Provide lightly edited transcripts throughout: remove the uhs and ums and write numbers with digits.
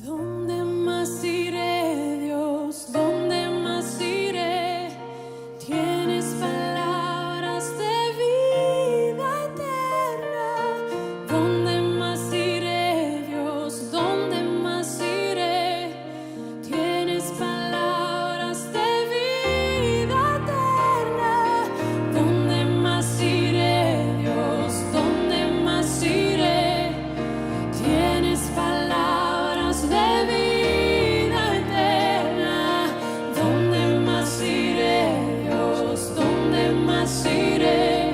¿Dónde más iré, Dios? ¿Dónde más iré? Tienes palabras de vida eterna. ¿Dónde más iré, Dios? ¿Dónde más iré? Tienes palabras de vida eterna. ¿Dónde más iré, Dios? ¿Dónde más iré? Tienes palabras de vida eterna. ¿Dónde más iré, Dios? ¿Dónde más iré?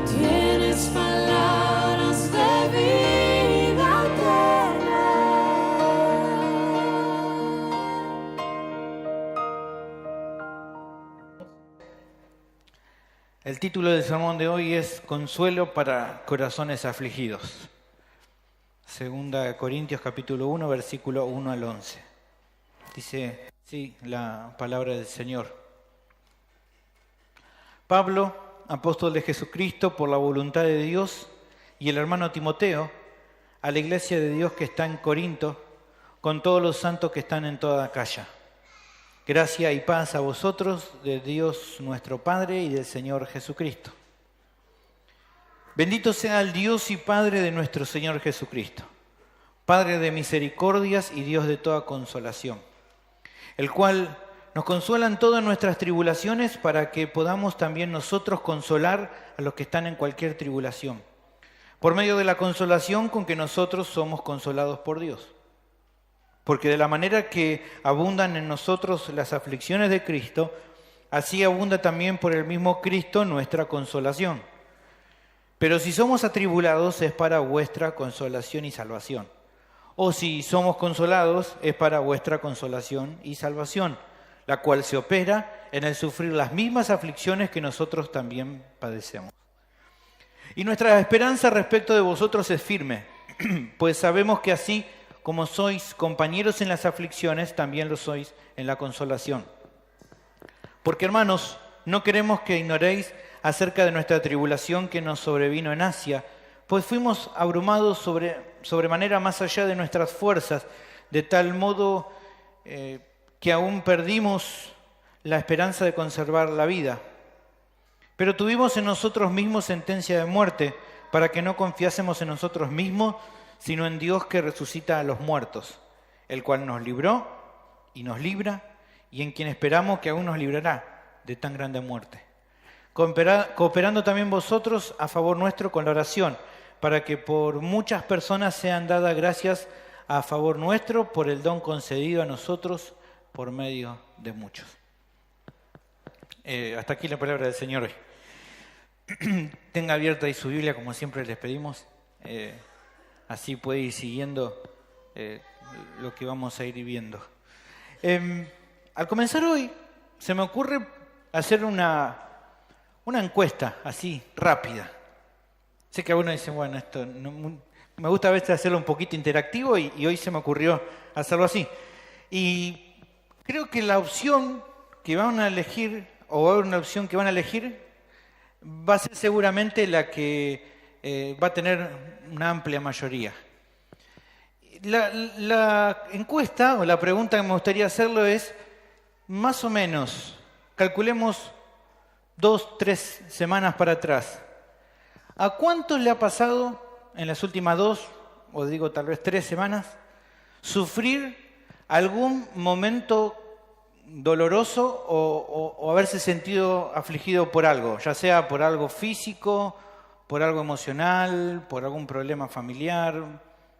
Tienes palabras de vida eterna. El título del sermón de hoy es Consuelo para corazones afligidos. 2 Corintios capítulo 1, versículo 1 al 11. Dice así la palabra del Señor. Pablo, apóstol de Jesucristo por la voluntad de Dios, y el hermano Timoteo, a la iglesia de Dios que está en Corinto, con todos los santos que están en toda Acaya. Gracia y paz a vosotros, de Dios nuestro Padre y del Señor Jesucristo. Bendito sea el Dios y Padre de nuestro Señor Jesucristo, Padre de misericordias y Dios de toda consolación, el cual nos consuela en todas nuestras tribulaciones para que podamos también nosotros consolar a los que están en cualquier tribulación, por medio de la consolación con que nosotros somos consolados por Dios. Porque de la manera que abundan en nosotros las aflicciones de Cristo, así abunda también por el mismo Cristo nuestra consolación. Pero si somos atribulados es para vuestra consolación y salvación. O si somos consolados es para vuestra consolación y salvación, la cual se opera en el sufrir las mismas aflicciones que nosotros también padecemos. Y nuestra esperanza respecto de vosotros es firme, pues sabemos que así como sois compañeros en las aflicciones, también lo sois en la consolación. Porque, hermanos, no queremos que ignoréis acerca de nuestra tribulación que nos sobrevino en Asia, pues fuimos abrumados sobremanera más allá de nuestras fuerzas, de tal modo que aún perdimos la esperanza de conservar la vida. Pero tuvimos en nosotros mismos sentencia de muerte, para que no confiásemos en nosotros mismos, sino en Dios que resucita a los muertos, el cual nos libró y nos libra, y en quien esperamos que aún nos librará de tan grande muerte. Cooperando también vosotros a favor nuestro con la oración, para que por muchas personas sean dadas gracias a favor nuestro por el don concedido a nosotros por medio de muchos. Hasta aquí la palabra del Señor hoy. Tenga abierta ahí su Biblia, como siempre les pedimos. Así puede ir siguiendo lo que vamos a ir viendo. Al comenzar hoy, se me ocurre hacer una encuesta así, rápida. Sé que algunos dicen, bueno, esto no, me gusta a veces hacerlo un poquito interactivo y hoy se me ocurrió hacerlo así. Y creo que la opción que van a elegir, o va a haber una opción que van a elegir, va a ser seguramente la que va a tener una amplia mayoría. La encuesta o la pregunta que me gustaría hacerlo es, más o menos, calculemos 2-3 semanas para atrás, ¿a cuántos le ha pasado en las últimas 2, o digo tal vez 3 semanas, sufrir algún momento doloroso o haberse sentido afligido por algo, ya sea por algo físico, por algo emocional, por algún problema familiar,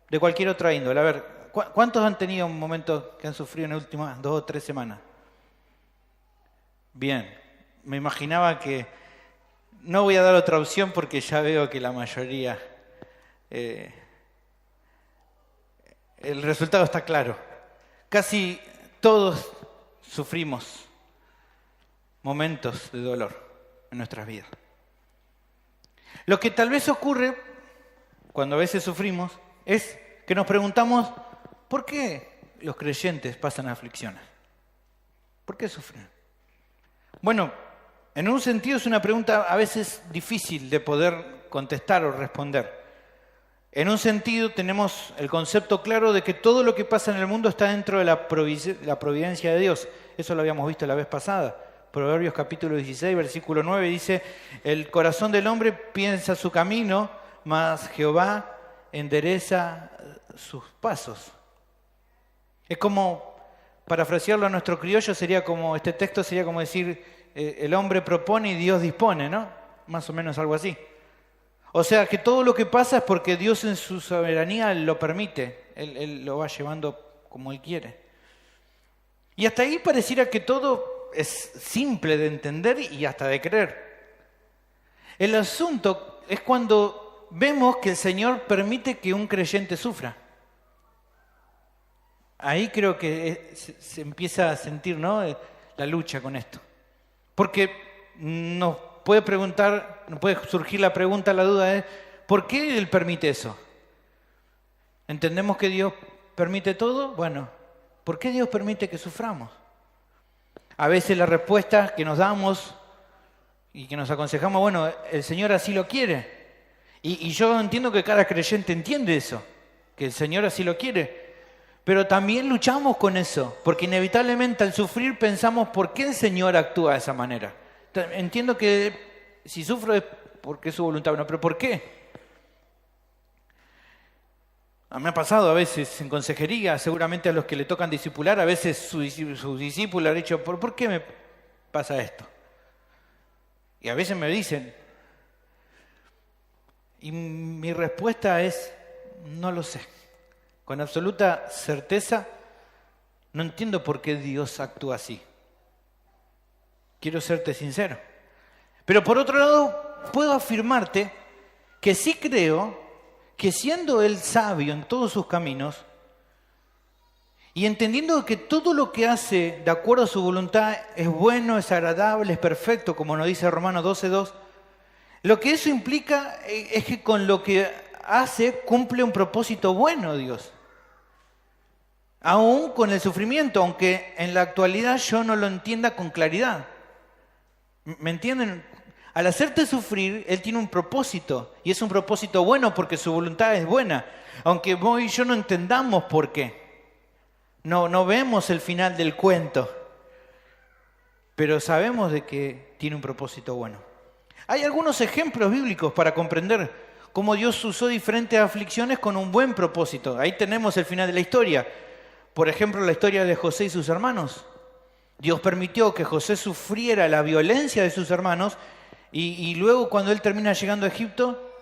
de cualquier otra índole? A ver, ¿cuántos han tenido un momento que han sufrido en las últimas 2 o 3 semanas? Bien, me imaginaba que no voy a dar otra opción porque ya veo que la mayoría, el resultado está claro. Casi todos sufrimos momentos de dolor en nuestras vidas. Lo que tal vez ocurre cuando a veces sufrimos es que nos preguntamos ¿por qué los creyentes pasan aflicciones? ¿Por qué sufren? Bueno, en un sentido es una pregunta a veces difícil de poder contestar o responder. En un sentido tenemos el concepto claro de que todo lo que pasa en el mundo está dentro de la providencia de Dios. Eso lo habíamos visto la vez pasada. Proverbios capítulo 16, versículo 9 dice: el corazón del hombre piensa su camino, mas Jehová endereza sus pasos. Es como, parafrasearlo a nuestro criollo, este texto sería como decir, el hombre propone y Dios dispone, ¿no? Más o menos algo así. O sea, que todo lo que pasa es porque Dios en su soberanía lo permite. Él lo va llevando como Él quiere. Y hasta ahí pareciera que todo es simple de entender y hasta de creer. El asunto es cuando vemos que el Señor permite que un creyente sufra. Ahí creo que se empieza a sentir, ¿no?, la lucha con esto. Porque nos puede surgir la pregunta, la duda es, ¿por qué Él permite eso? ¿Entendemos que Dios permite todo? Bueno, ¿por qué Dios permite que suframos? A veces la respuesta que nos damos y que nos aconsejamos, bueno, el Señor así lo quiere. Y yo entiendo que cada creyente entiende eso, que el Señor así lo quiere. Pero también luchamos con eso, porque inevitablemente al sufrir pensamos, ¿por qué el Señor actúa de esa manera? Entiendo que si sufro es porque es su voluntad, ¿no? Pero ¿por qué? Me ha pasado a veces en consejería, seguramente a los que le tocan discipular, a veces su discípulo ha dicho, ¿por qué me pasa esto? Y a veces me dicen, y mi respuesta es, no lo sé. Con absoluta certeza, no entiendo por qué Dios actúa así. Quiero serte sincero. Pero por otro lado, puedo afirmarte que sí creo que siendo Él sabio en todos sus caminos y entendiendo que todo lo que hace de acuerdo a su voluntad es bueno, es agradable, es perfecto, como nos dice Romanos 12:2, lo que eso implica es que con lo que hace cumple un propósito bueno Dios. Aún con el sufrimiento, aunque en la actualidad yo no lo entienda con claridad. ¿Me entienden? Al hacerte sufrir, Él tiene un propósito, y es un propósito bueno porque su voluntad es buena, aunque vos y yo no entendamos por qué. No vemos el final del cuento, pero sabemos de que tiene un propósito bueno. Hay algunos ejemplos bíblicos para comprender cómo Dios usó diferentes aflicciones con un buen propósito. Ahí tenemos el final de la historia. Por ejemplo, la historia de José y sus hermanos. Dios permitió que José sufriera la violencia de sus hermanos y luego cuando él termina llegando a Egipto,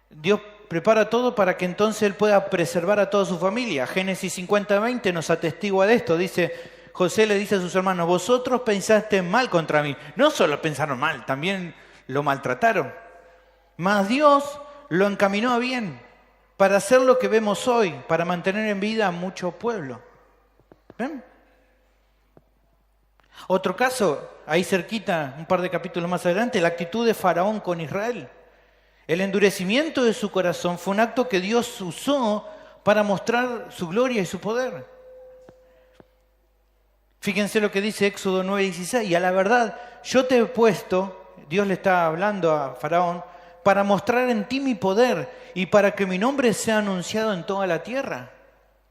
Dios prepara todo para que entonces él pueda preservar a toda su familia. Génesis 50:20 nos atestigua de esto. Dice, José le dice a sus hermanos, vosotros pensaste mal contra mí. No solo pensaron mal, también lo maltrataron. Mas Dios lo encaminó a bien para hacer lo que vemos hoy, para mantener en vida a mucho pueblo. ¿Ven? Otro caso, ahí cerquita, un par de capítulos más adelante, la actitud de Faraón con Israel. El endurecimiento de su corazón fue un acto que Dios usó para mostrar su gloria y su poder. Fíjense lo que dice Éxodo 9:16, y a la verdad, yo te he puesto, Dios le está hablando a Faraón, para mostrar en ti mi poder y para que mi nombre sea anunciado en toda la tierra.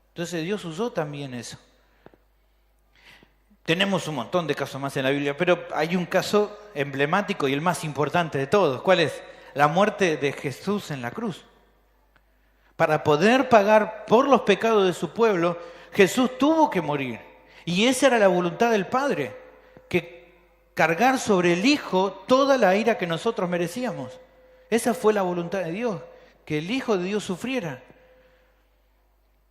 Entonces Dios usó también eso. Tenemos un montón de casos más en la Biblia, pero hay un caso emblemático y el más importante de todos. ¿Cuál es? La muerte de Jesús en la cruz. Para poder pagar por los pecados de su pueblo, Jesús tuvo que morir. Y esa era la voluntad del Padre, que cargar sobre el Hijo toda la ira que nosotros merecíamos. Esa fue la voluntad de Dios, que el Hijo de Dios sufriera.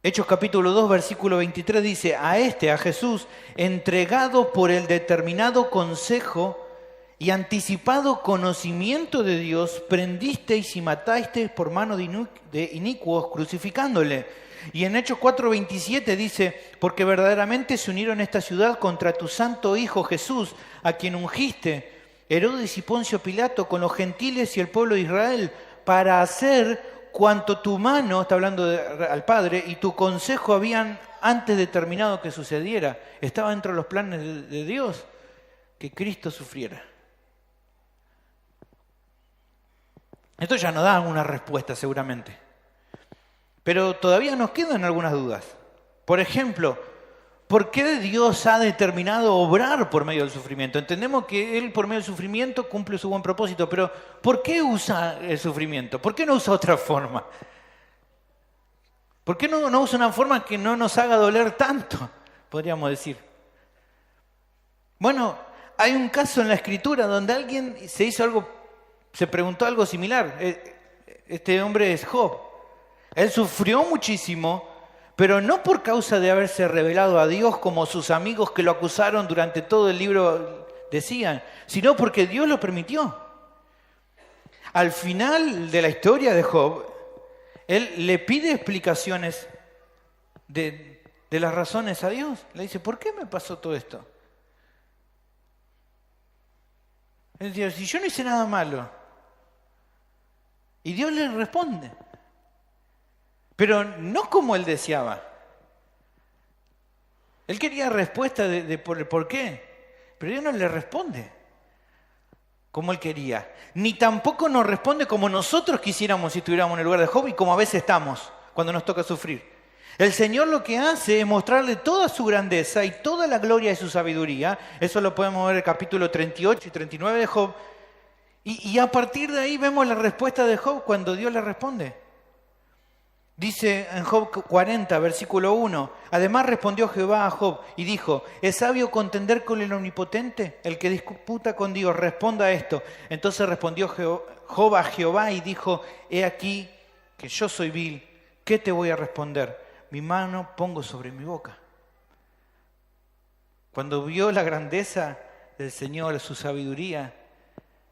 Hechos capítulo 2, versículo 23 dice, a Jesús, entregado por el determinado consejo y anticipado conocimiento de Dios, prendisteis y matasteis por mano de inicuos, crucificándole. Y en Hechos 4:27 dice, porque verdaderamente se unieron esta ciudad contra tu santo Hijo Jesús, a quien ungiste, Herodes y Poncio Pilato, con los gentiles y el pueblo de Israel, para hacer cuanto tu mano, está hablando al Padre, y tu consejo habían antes determinado que sucediera. Estaba dentro de los planes de Dios que Cristo sufriera. Esto ya no da una respuesta seguramente, Pero todavía nos quedan algunas dudas. Por ejemplo, ¿por qué Dios ha determinado obrar por medio del sufrimiento? Entendemos que Él por medio del sufrimiento cumple su buen propósito, pero ¿por qué usa el sufrimiento? ¿Por qué no usa otra forma? ¿Por qué no usa una forma que no nos haga doler tanto? Podríamos decir. Bueno, hay un caso en la Escritura donde alguien se preguntó algo similar. Este hombre es Job. Él sufrió muchísimo, pero no por causa de haberse revelado a Dios como sus amigos que lo acusaron durante todo el libro decían, sino porque Dios lo permitió. Al final de la historia de Job, él le pide explicaciones de las razones a Dios. Le dice, ¿por qué me pasó todo esto? Él dice, si yo no hice nada malo. Y Dios le responde. Pero no como él deseaba. Él quería respuesta de por qué. Pero Dios no le responde como él quería. Ni tampoco nos responde como nosotros quisiéramos si estuviéramos en el lugar de Job y como a veces estamos cuando nos toca sufrir. El Señor lo que hace es mostrarle toda su grandeza y toda la gloria de su sabiduría. Eso lo podemos ver en el capítulo 38 y 39 de Job. Y a partir de ahí vemos la respuesta de Job cuando Dios le responde. Dice en Job 40, versículo 1, además respondió Jehová a Job y dijo, ¿es sabio contender con el Omnipotente? El que disputa con Dios, responda a esto. Entonces respondió Job a Jehová y dijo, he aquí que yo soy vil, ¿qué te voy a responder? Mi mano pongo sobre mi boca. Cuando vio la grandeza del Señor, su sabiduría,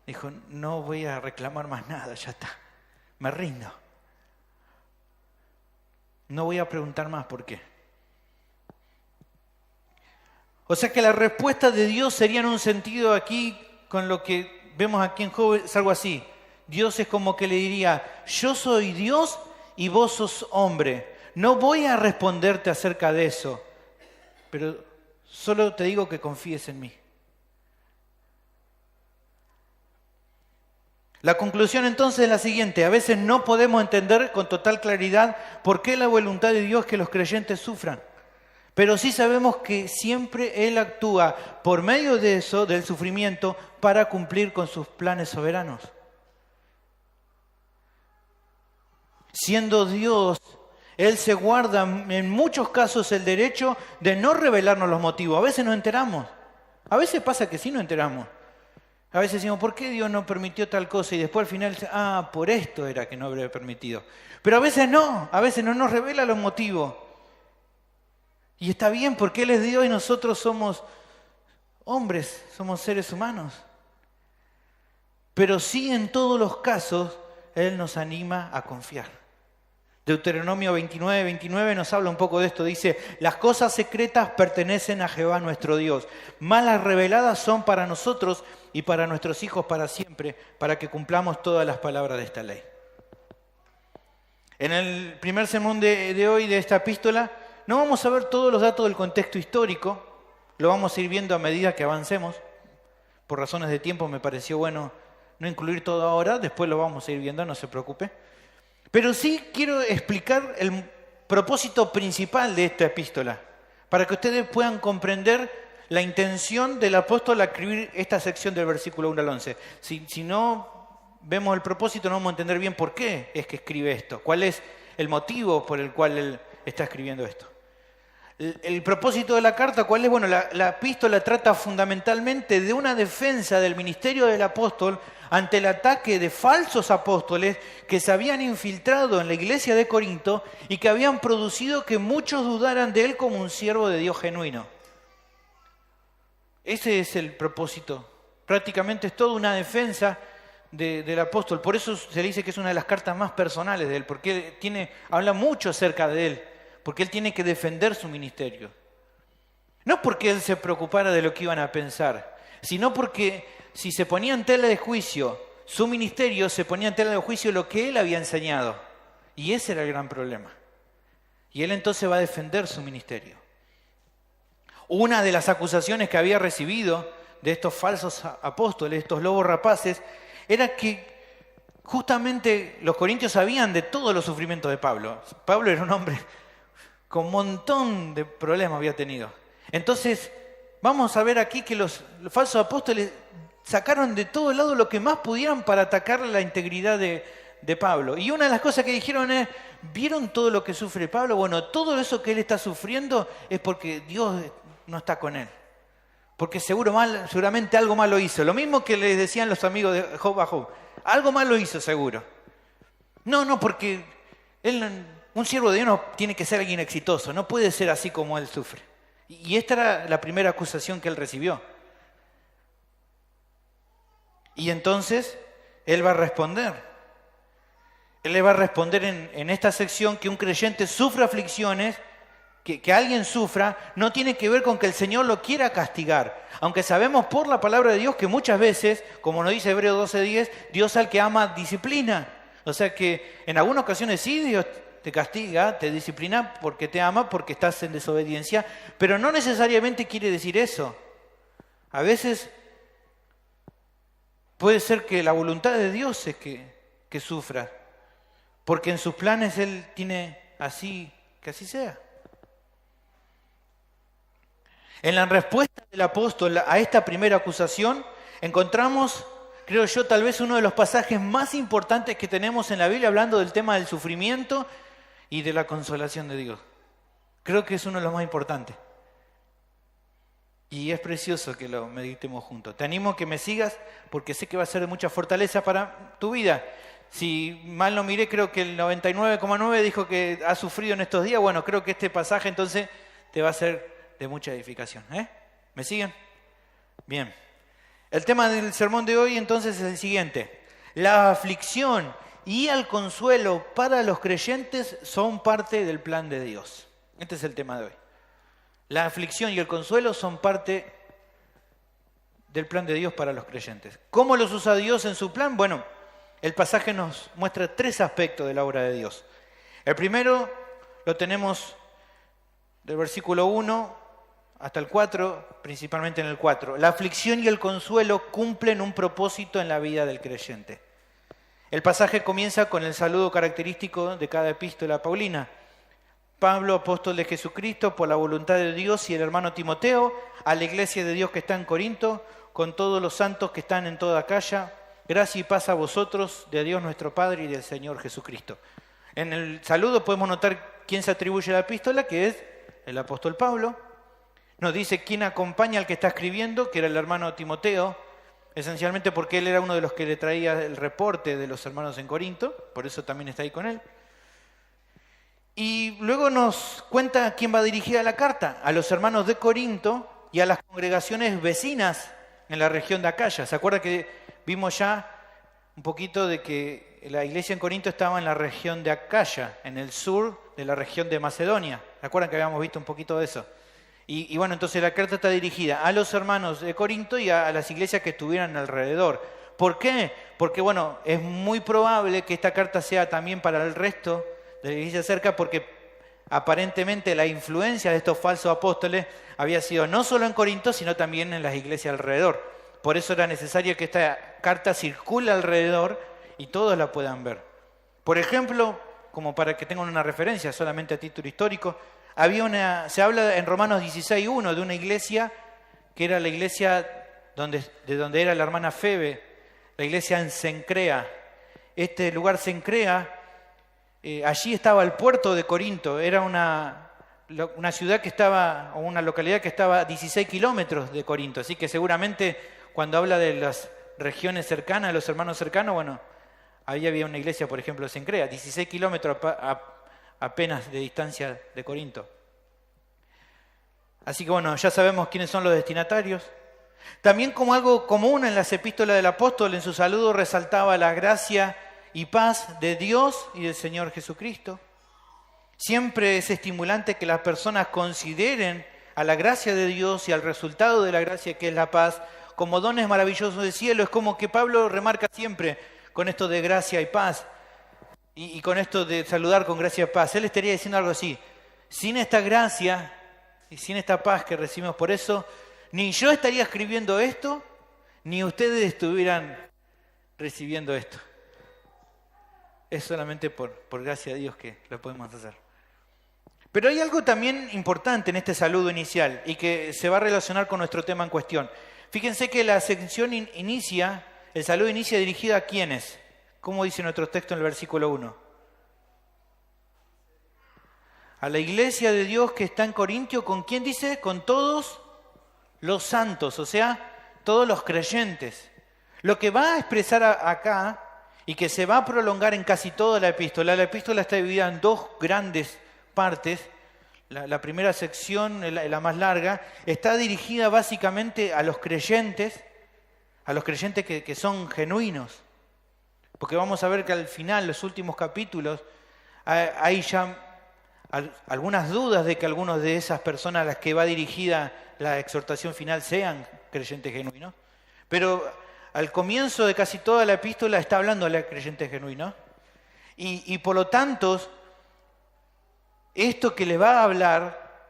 dijo, no voy a reclamar más nada, ya está, me rindo. No voy a preguntar más por qué. O sea que la respuesta de Dios sería en un sentido aquí, con lo que vemos aquí en Job, es algo así. Dios es como que le diría, yo soy Dios y vos sos hombre. No voy a responderte acerca de eso, pero solo te digo que confíes en mí. La conclusión entonces es la siguiente. A veces no podemos entender con total claridad por qué la voluntad de Dios es que los creyentes sufran. Pero sí sabemos que siempre Él actúa por medio de eso, del sufrimiento, para cumplir con sus planes soberanos. Siendo Dios, Él se guarda en muchos casos el derecho de no revelarnos los motivos. A veces nos enteramos. A veces pasa que sí nos enteramos. A veces decimos, ¿por qué Dios no permitió tal cosa? Y después al final, por esto era que no habría permitido. Pero a veces no nos revela los motivos. Y está bien porque Él es Dios y nosotros somos hombres, somos seres humanos. Pero sí en todos los casos, Él nos anima a confiar. Deuteronomio 29 nos habla un poco de esto. Dice, las cosas secretas pertenecen a Jehová nuestro Dios. Mas las reveladas son para nosotros y para nuestros hijos para siempre, para que cumplamos todas las palabras de esta ley. En el primer sermón de hoy de esta epístola, no vamos a ver todos los datos del contexto histórico. Lo vamos a ir viendo a medida que avancemos. Por razones de tiempo me pareció bueno no incluir todo ahora. Después lo vamos a ir viendo, no se preocupe. Pero sí quiero explicar el propósito principal de esta epístola, para que ustedes puedan comprender la intención del apóstol al escribir esta sección del versículo 1 al 11. Si no vemos el propósito, no vamos a entender bien por qué es que escribe esto, cuál es el motivo por el cual él está escribiendo esto. El propósito de la carta, ¿cuál es? Bueno, la epístola trata fundamentalmente de una defensa del ministerio del apóstol ante el ataque de falsos apóstoles que se habían infiltrado en la iglesia de Corinto y que habían producido que muchos dudaran de él como un siervo de Dios genuino. Ese es el propósito. Prácticamente es toda una defensa del apóstol. Por eso se le dice que es una de las cartas más personales de él, porque habla mucho acerca de él, porque él tiene que defender su ministerio. No porque él se preocupara de lo que iban a pensar, sino porque si se ponía en tela de juicio su ministerio, se ponía en tela de juicio lo que él había enseñado. Y ese era el gran problema. Y él entonces va a defender su ministerio. Una de las acusaciones que había recibido de estos falsos apóstoles, estos lobos rapaces, era que justamente los corintios sabían de todos los sufrimientos de Pablo. Pablo era un hombre con un montón de problemas había tenido. Entonces, vamos a ver aquí que los falsos apóstoles sacaron de todo lado lo que más pudieran para atacar la integridad de Pablo. Y una de las cosas que dijeron es, ¿vieron todo lo que sufre Pablo? Bueno, todo eso que él está sufriendo es porque Dios no está con él. Porque seguramente algo malo hizo. Lo mismo que les decían los amigos de Job a Job. Algo malo hizo seguro. No, porque un siervo de Dios no tiene que ser alguien exitoso. No puede ser así como él sufre. Y esta era la primera acusación que él recibió. Y entonces él va a responder. Él le va a responder en esta sección que un creyente sufre aflicciones, que alguien sufra, no tiene que ver con que el Señor lo quiera castigar. Aunque sabemos por la palabra de Dios que muchas veces, como nos dice Hebreos 12:10, Dios al que ama disciplina. O sea que en algunas ocasiones sí Dios te castiga, te disciplina porque te ama, porque estás en desobediencia, pero no necesariamente quiere decir eso. A veces puede ser que la voluntad de Dios es que sufra, porque en sus planes Él tiene que así sea. En la respuesta del apóstol a esta primera acusación encontramos, creo yo, tal vez uno de los pasajes más importantes que tenemos en la Biblia hablando del tema del sufrimiento y de la consolación de Dios. Creo que es uno de los más importantes. Y es precioso que lo meditemos juntos. Te animo a que me sigas porque sé que va a ser de mucha fortaleza para tu vida. Si mal no miré, creo que el 99,9 dijo que ha sufrido en estos días. Bueno, creo que este pasaje entonces te va a ser de mucha edificación. ¿Me siguen? Bien. El tema del sermón de hoy entonces es el siguiente. La aflicción y el consuelo para los creyentes son parte del plan de Dios. Este es el tema de hoy. La aflicción y el consuelo son parte del plan de Dios para los creyentes. ¿Cómo los usa Dios en su plan? Bueno, el pasaje nos muestra 3 aspectos de la obra de Dios. El primero lo tenemos del versículo 1 hasta el 4, principalmente en el 4. La aflicción y el consuelo cumplen un propósito en la vida del creyente. El pasaje comienza con el saludo característico de cada epístola paulina. Pablo, apóstol de Jesucristo, por la voluntad de Dios, y el hermano Timoteo, a la iglesia de Dios que está en Corinto, con todos los santos que están en toda Acaya, gracia y paz a vosotros, de Dios nuestro Padre y del Señor Jesucristo. En el saludo podemos notar quién se atribuye a la epístola, que es el apóstol Pablo. Nos dice quién acompaña al que está escribiendo, que era el hermano Timoteo, esencialmente porque él era uno de los que le traía el reporte de los hermanos en Corinto, por eso también está ahí con él. Y luego nos cuenta quién va dirigida la carta, a los hermanos de Corinto y a las congregaciones vecinas en la región de Acaya. ¿Se acuerda que vimos ya un poquito de que la iglesia en Corinto estaba en la región de Acaya, en el sur de la región de Macedonia? ¿Se acuerdan que habíamos visto un poquito de eso? Y bueno, entonces la carta está dirigida a los hermanos de Corinto y a las iglesias que estuvieran alrededor. ¿Por qué? Porque bueno, es muy probable que esta carta sea también para el resto de la iglesia cerca, porque aparentemente la influencia de estos falsos apóstoles había sido no solo en Corinto, sino también en las iglesias alrededor. Por eso era necesario que esta carta circule alrededor y todos la puedan ver. Por ejemplo, como para que tengan una referencia solamente a título histórico, se habla en Romanos 16:1 de una iglesia que era la iglesia de donde era la hermana Febe, la iglesia en Cencrea. Este lugar Cencrea, allí estaba el puerto de Corinto, era una ciudad que estaba, o una localidad que estaba a 16 kilómetros de Corinto, así que seguramente cuando habla de las regiones cercanas, de los hermanos cercanos, bueno, ahí había una iglesia, por ejemplo, en Cencrea, 16 kilómetros apenas de distancia de Corinto. Así que bueno, ya sabemos quiénes son los destinatarios. También como algo común en las epístolas del apóstol, en su saludo resaltaba la gracia y paz de Dios y del Señor Jesucristo. Siempre es estimulante que las personas consideren a la gracia de Dios y al resultado de la gracia, que es la paz, como dones maravillosos del cielo. Es como que Pablo remarca siempre con esto de gracia y paz. Y con esto de saludar con gracia y paz, él estaría diciendo algo así: sin esta gracia y sin esta paz que recibimos por eso, ni yo estaría escribiendo esto, ni ustedes estuvieran recibiendo esto. es solamente por gracia de Dios que lo podemos hacer. Pero hay algo también importante en este saludo inicial y que se va a relacionar con nuestro tema en cuestión. Fíjense que la sección inicia, el saludo inicia dirigido a ¿quiénes? ¿Cómo dice nuestro texto en el versículo 1? A la iglesia de Dios que está en Corintio, ¿con quién dice? Con todos los santos, o sea, todos los creyentes. Lo que va a expresar acá y que se va a prolongar en casi toda la epístola está dividida en dos grandes partes. La primera sección, la más larga, está dirigida básicamente a los creyentes que son genuinos. Porque vamos a ver que al final, los últimos capítulos, hay ya algunas dudas de que algunas de esas personas a las que va dirigida la exhortación final sean creyentes genuinos. Pero al comienzo de casi toda la epístola está hablando a los creyentes genuinos. Y por lo tanto, esto que le va a hablar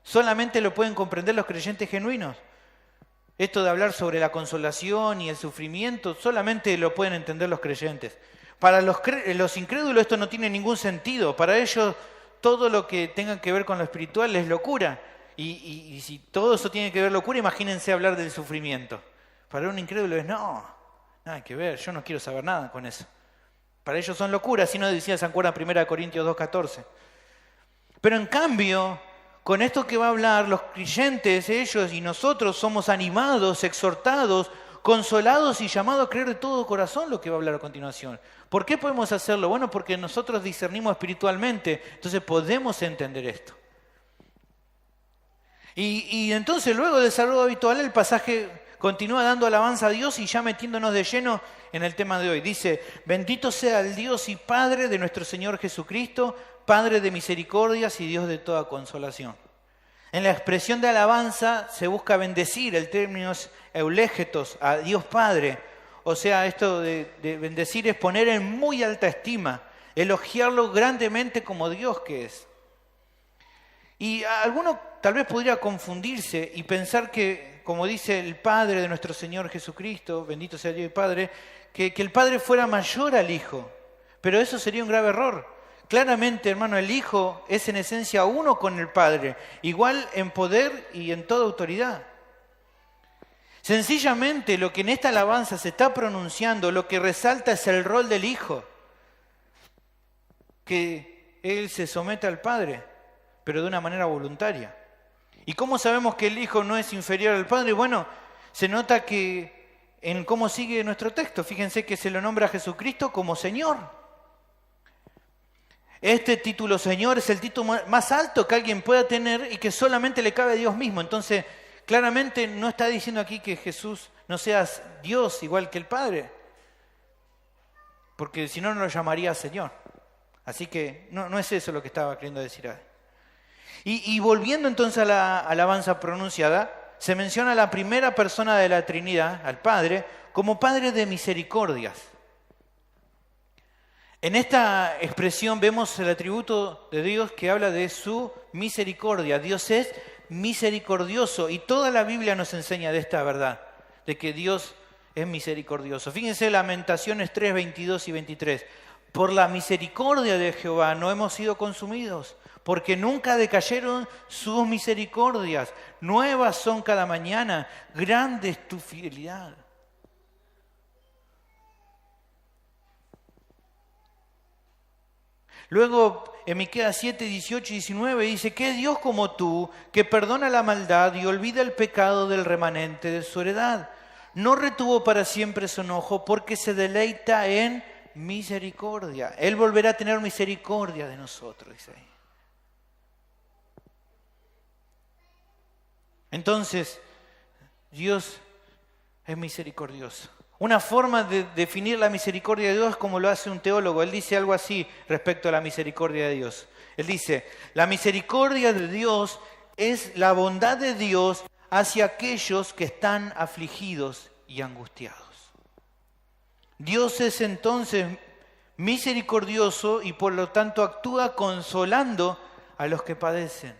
solamente lo pueden comprender los creyentes genuinos. Esto de hablar sobre la consolación y el sufrimiento solamente lo pueden entender los creyentes. Para los incrédulos esto no tiene ningún sentido. Para ellos todo lo que tenga que ver con lo espiritual es locura. Y si todo eso tiene que ver locura, imagínense hablar del sufrimiento. Para un incrédulo es no, nada que ver, yo no quiero saber nada con eso. Para ellos son locuras, si no decía San Juan 1 Corintios 2:14. Pero en cambio, con esto que va a hablar, los creyentes, ellos y nosotros somos animados, exhortados, consolados y llamados a creer de todo corazón lo que va a hablar a continuación. ¿Por qué podemos hacerlo? Bueno, porque nosotros discernimos espiritualmente, entonces podemos entender esto. Y entonces luego del saludo habitual el pasaje continúa dando alabanza a Dios y ya metiéndonos de lleno en el tema de hoy. Dice, bendito sea el Dios y Padre de nuestro Señor Jesucristo, Padre de misericordias y Dios de toda consolación. En la expresión de alabanza se busca bendecir, el término es eulégetos, a Dios Padre. O sea, esto de bendecir es poner en muy alta estima, elogiarlo grandemente como Dios que es. Y alguno tal vez podría confundirse y pensar que, como dice el Padre de nuestro Señor Jesucristo, bendito sea Dios y Padre, que el Padre fuera mayor al Hijo. Pero eso sería un grave error. Claramente, hermano, el Hijo es en esencia uno con el Padre, igual en poder y en toda autoridad. Sencillamente, lo que en esta alabanza se está pronunciando, lo que resalta es el rol del Hijo, que Él se somete al Padre, pero de una manera voluntaria. ¿Y cómo sabemos que el Hijo no es inferior al Padre? Bueno, se nota que en cómo sigue nuestro texto. Fíjense que se lo nombra a Jesucristo como Señor. Este título Señor es el título más alto que alguien pueda tener y que solamente le cabe a Dios mismo. Entonces, claramente no está diciendo aquí que Jesús no sea Dios igual que el Padre, porque si no, no lo llamaría Señor. Así que no es eso lo que estaba queriendo decir ahí. Y volviendo entonces a la alabanza pronunciada, se menciona a la primera persona de la Trinidad, al Padre, como Padre de misericordias. En esta expresión vemos el atributo de Dios que habla de su misericordia. Dios es misericordioso y toda la Biblia nos enseña de esta verdad, de que Dios es misericordioso. Fíjense Lamentaciones 3, 22 y 23. Por la misericordia de Jehová no hemos sido consumidos, porque nunca decayeron sus misericordias. Nuevas son cada mañana, grande es tu fidelidad. Luego, en Miqueas 7, 18 y 19 dice, ¿qué Dios como tú, que perdona la maldad y olvida el pecado del remanente de su heredad? No retuvo para siempre su enojo, porque se deleita en misericordia. Él volverá a tener misericordia de nosotros, dice ahí. Entonces, Dios es misericordioso. Una forma de definir la misericordia de Dios es como lo hace un teólogo. Él dice algo así respecto a la misericordia de Dios. Él dice, la misericordia de Dios es la bondad de Dios hacia aquellos que están afligidos y angustiados. Dios es entonces misericordioso y por lo tanto actúa consolando a los que padecen.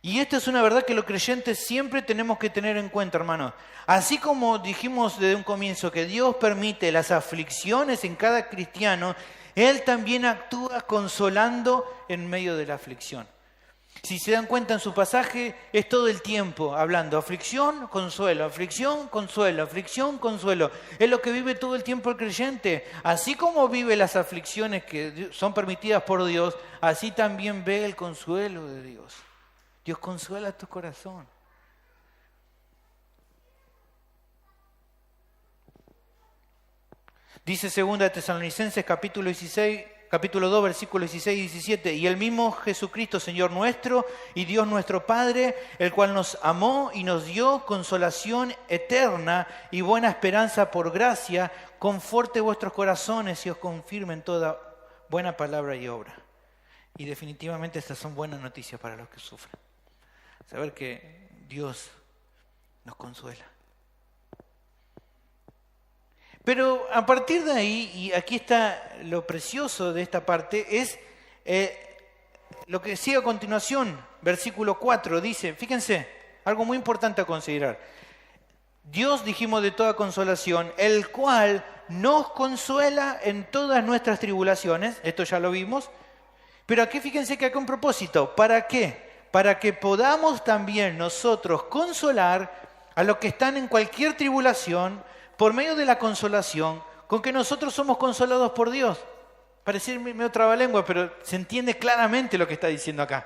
Y esta es una verdad que los creyentes siempre tenemos que tener en cuenta, hermanos. Así como dijimos desde un comienzo que Dios permite las aflicciones en cada cristiano, Él también actúa consolando en medio de la aflicción. Si se dan cuenta en su pasaje, es todo el tiempo hablando aflicción, consuelo, aflicción, consuelo, aflicción, consuelo. Es lo que vive todo el tiempo el creyente. Así como vive las aflicciones que son permitidas por Dios, así también ve el consuelo de Dios. Dios consuela tu corazón. Dice 2 Tesalonicenses capítulo 2, versículos 16 y 17. Y el mismo Jesucristo, Señor nuestro y Dios nuestro Padre, el cual nos amó y nos dio consolación eterna y buena esperanza por gracia, conforte vuestros corazones y os confirme en toda buena palabra y obra. Y definitivamente estas son buenas noticias para los que sufren. Saber que Dios nos consuela. Pero a partir de ahí, y aquí está lo precioso de esta parte, es lo que sigue a continuación, versículo 4, dice, fíjense, algo muy importante a considerar. Dios, dijimos, de toda consolación, el cual nos consuela en todas nuestras tribulaciones, esto ya lo vimos, pero aquí fíjense que hay un propósito, ¿para qué? Para que podamos también nosotros consolar a los que están en cualquier tribulación, por medio de la consolación, con que nosotros somos consolados por Dios. Parece medio trabalengua, pero se entiende claramente lo que está diciendo acá.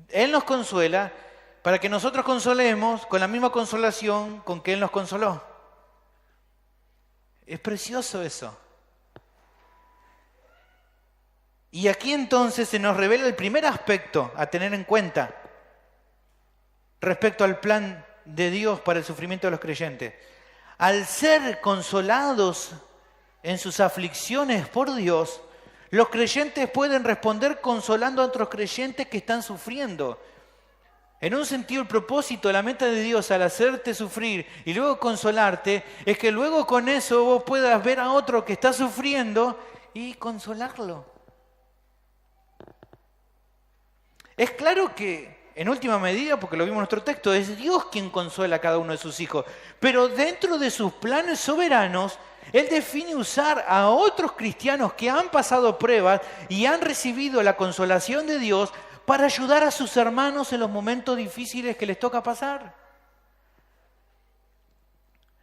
Él nos consuela para que nosotros consolemos con la misma consolación con que Él nos consoló. Es precioso eso. Y aquí entonces se nos revela el primer aspecto a tener en cuenta respecto al plan de Dios para el sufrimiento de los creyentes. Al ser consolados en sus aflicciones por Dios, los creyentes pueden responder consolando a otros creyentes que están sufriendo. En un sentido, el propósito, la meta de Dios al hacerte sufrir y luego consolarte, es que luego con eso vos puedas ver a otro que está sufriendo y consolarlo. Es claro que, en última medida, porque lo vimos en nuestro texto, es Dios quien consuela a cada uno de sus hijos. Pero dentro de sus planes soberanos, Él define usar a otros cristianos que han pasado pruebas y han recibido la consolación de Dios para ayudar a sus hermanos en los momentos difíciles que les toca pasar.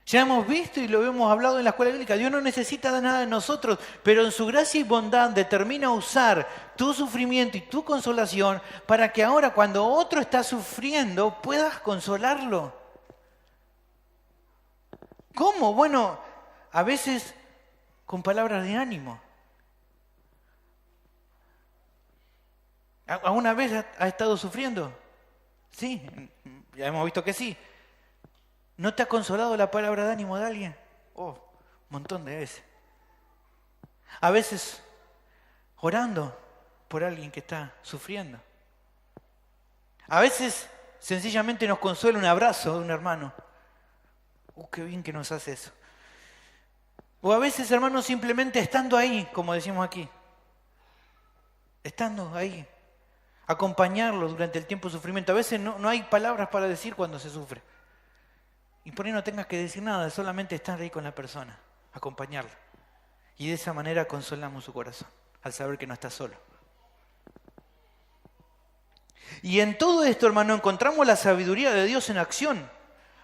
Ya hemos visto y lo hemos hablado en la escuela bíblica, Dios no necesita de nada de nosotros, pero en su gracia y bondad determina usar tu sufrimiento y tu consolación para que ahora cuando otro está sufriendo puedas consolarlo. ¿Cómo? Bueno, a veces con palabras de ánimo. ¿Alguna vez ha estado sufriendo? Sí, ya hemos visto que sí. ¿No te ha consolado la palabra de ánimo de alguien? Oh, un montón de veces. A veces orando por alguien que está sufriendo. A veces sencillamente nos consuela un abrazo de un hermano. Qué bien que nos hace eso. O a veces, hermanos, simplemente estando ahí, como decimos aquí. Estando ahí. Acompañarlos durante el tiempo de sufrimiento. A veces no hay palabras para decir cuando se sufre. Y por ahí no tengas que decir nada, solamente estar ahí con la persona, acompañarla. Y de esa manera consolamos su corazón, al saber que no está solo. Y en todo esto, hermano, encontramos la sabiduría de Dios en acción.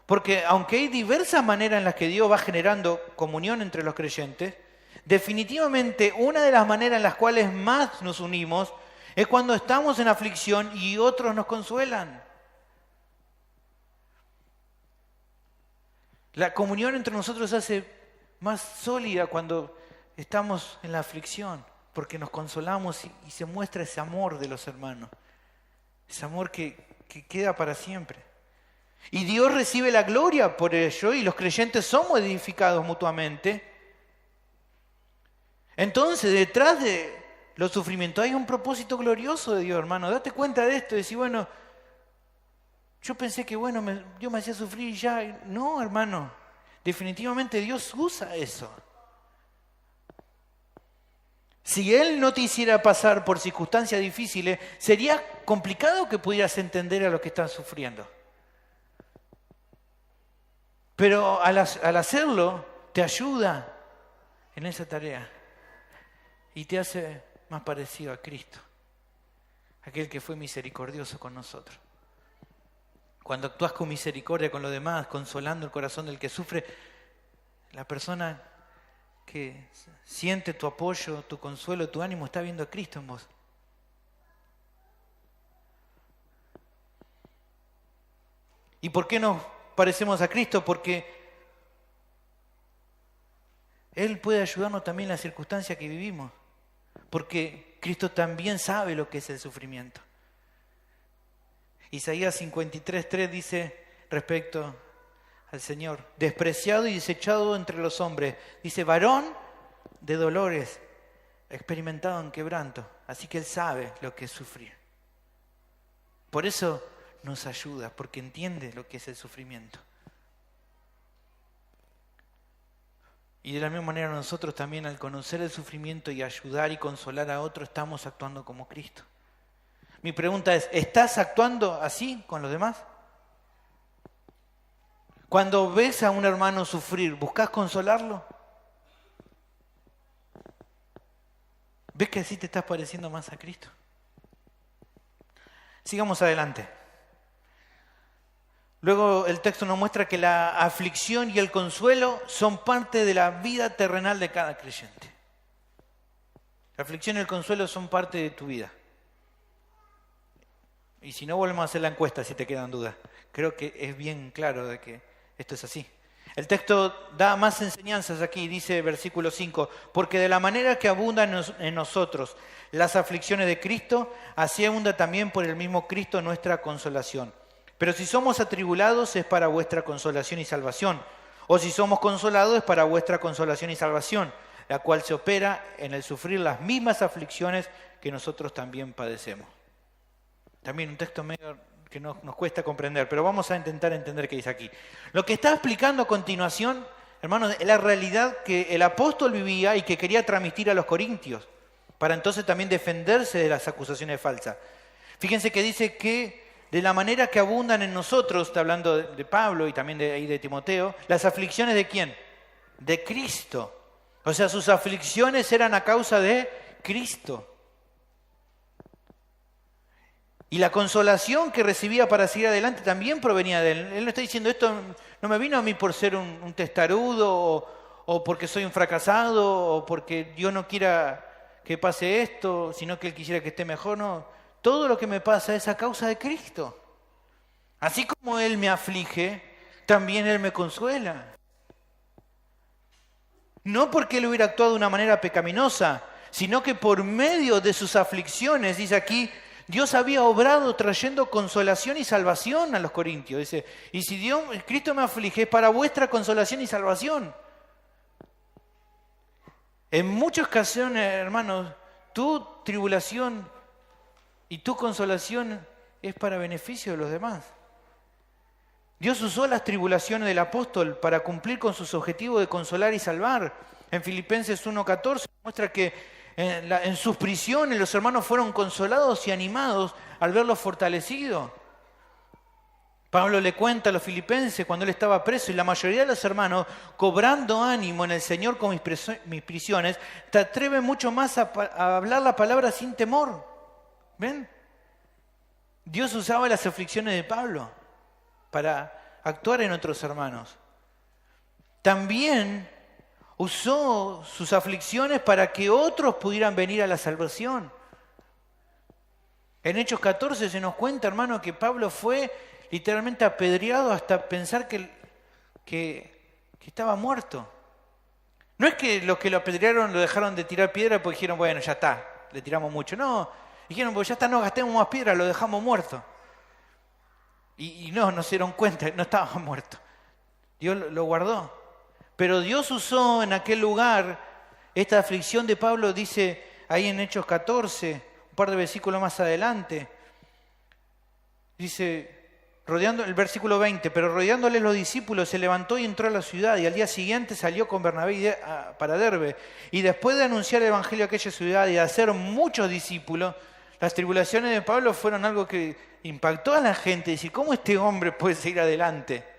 Porque aunque hay diversas maneras en las que Dios va generando comunión entre los creyentes, definitivamente una de las maneras en las cuales más nos unimos es cuando estamos en aflicción y otros nos consuelan. La comunión entre nosotros se hace más sólida cuando estamos en la aflicción, porque nos consolamos y se muestra ese amor de los hermanos, ese amor que queda para siempre. Y Dios recibe la gloria por ello y los creyentes somos edificados mutuamente. Entonces, detrás de los sufrimientos hay un propósito glorioso de Dios, hermano. Date cuenta de esto y decir, bueno, yo pensé que, bueno, Dios me hacía sufrir y ya. No, hermano, definitivamente Dios usa eso. Si Él no te hiciera pasar por circunstancias difíciles, sería complicado que pudieras entender a lo que estás sufriendo. Pero al hacerlo, te ayuda en esa tarea y te hace más parecido a Cristo, aquel que fue misericordioso con nosotros. Cuando actúas con misericordia con los demás, consolando el corazón del que sufre, la persona que siente tu apoyo, tu consuelo, tu ánimo, está viendo a Cristo en vos. ¿Y por qué nos parecemos a Cristo? Porque Él puede ayudarnos también en las circunstancias que vivimos. Porque Cristo también sabe lo que es el sufrimiento. Isaías 53:3 dice respecto al Señor: despreciado y desechado entre los hombres. Dice, varón de dolores, experimentado en quebranto. Así que Él sabe lo que es sufrir. Por eso nos ayuda, porque entiende lo que es el sufrimiento. Y de la misma manera nosotros también, al conocer el sufrimiento y ayudar y consolar a otros, estamos actuando como Cristo. Mi pregunta es, ¿estás actuando así con los demás? Cuando ves a un hermano sufrir, ¿buscas consolarlo? ¿Ves que así te estás pareciendo más a Cristo? Sigamos adelante. Luego el texto nos muestra que la aflicción y el consuelo son parte de la vida terrenal de cada creyente. La aflicción y el consuelo son parte de tu vida. Y si no, volvemos a hacer la encuesta si te quedan dudas. Creo que es bien claro de que esto es así. El texto da más enseñanzas aquí, dice versículo 5, porque de la manera que abundan en nosotros las aflicciones de Cristo, así abunda también por el mismo Cristo nuestra consolación. Pero si somos atribulados es para vuestra consolación y salvación, o si somos consolados es para vuestra consolación y salvación, la cual se opera en el sufrir las mismas aflicciones que nosotros también padecemos. También un texto medio que nos cuesta comprender, pero vamos a intentar entender qué dice aquí. Lo que está explicando a continuación, hermanos, es la realidad que el apóstol vivía y que quería transmitir a los corintios, para entonces también defenderse de las acusaciones falsas. Fíjense que dice que de la manera que abundan en nosotros, está hablando de Pablo y también de Timoteo, las aflicciones ¿de quién? De Cristo. O sea, sus aflicciones eran a causa de Cristo. Y la consolación que recibía para seguir adelante también provenía de Él. Él no está diciendo, esto no me vino a mí por ser un testarudo o porque soy un fracasado o porque Dios no quiera que pase esto, sino que Él quisiera que esté mejor. No, todo lo que me pasa es a causa de Cristo. Así como Él me aflige, también Él me consuela. No porque Él hubiera actuado de una manera pecaminosa, sino que por medio de sus aflicciones, dice aquí, Dios había obrado trayendo consolación y salvación a los corintios. Dice, y si Cristo me aflige, es para vuestra consolación y salvación. En muchas ocasiones, hermanos, tu tribulación y tu consolación es para beneficio de los demás. Dios usó las tribulaciones del apóstol para cumplir con sus objetivos de consolar y salvar. En Filipenses 1:14 muestra que en sus prisiones los hermanos fueron consolados y animados al verlos fortalecidos. Pablo le cuenta a los filipenses cuando él estaba preso y la mayoría de los hermanos, cobrando ánimo en el Señor con mis prisiones, te atreven mucho más a hablar la palabra sin temor. ¿Ven? Dios usaba las aflicciones de Pablo para actuar en otros hermanos. También usó sus aflicciones para que otros pudieran venir a la salvación. En Hechos 14 se nos cuenta, hermano, que Pablo fue literalmente apedreado hasta pensar que estaba muerto. No es que los que lo apedrearon lo dejaron de tirar piedra porque dijeron, bueno, ya está, le tiramos mucho. No, dijeron, pues ya está, no gastemos más piedra, lo dejamos muerto. Y no se dieron cuenta, no estaba muerto. Dios lo guardó. Pero Dios usó en aquel lugar esta aflicción de Pablo, dice ahí en Hechos 14, un par de versículos más adelante. Dice rodeando el versículo 20, pero rodeándole los discípulos se levantó y entró a la ciudad, y al día siguiente salió con Bernabé para Derbe. Y después de anunciar el evangelio a aquella ciudad y de hacer muchos discípulos, las tribulaciones de Pablo fueron algo que impactó a la gente. Decir, ¿cómo este hombre puede seguir adelante?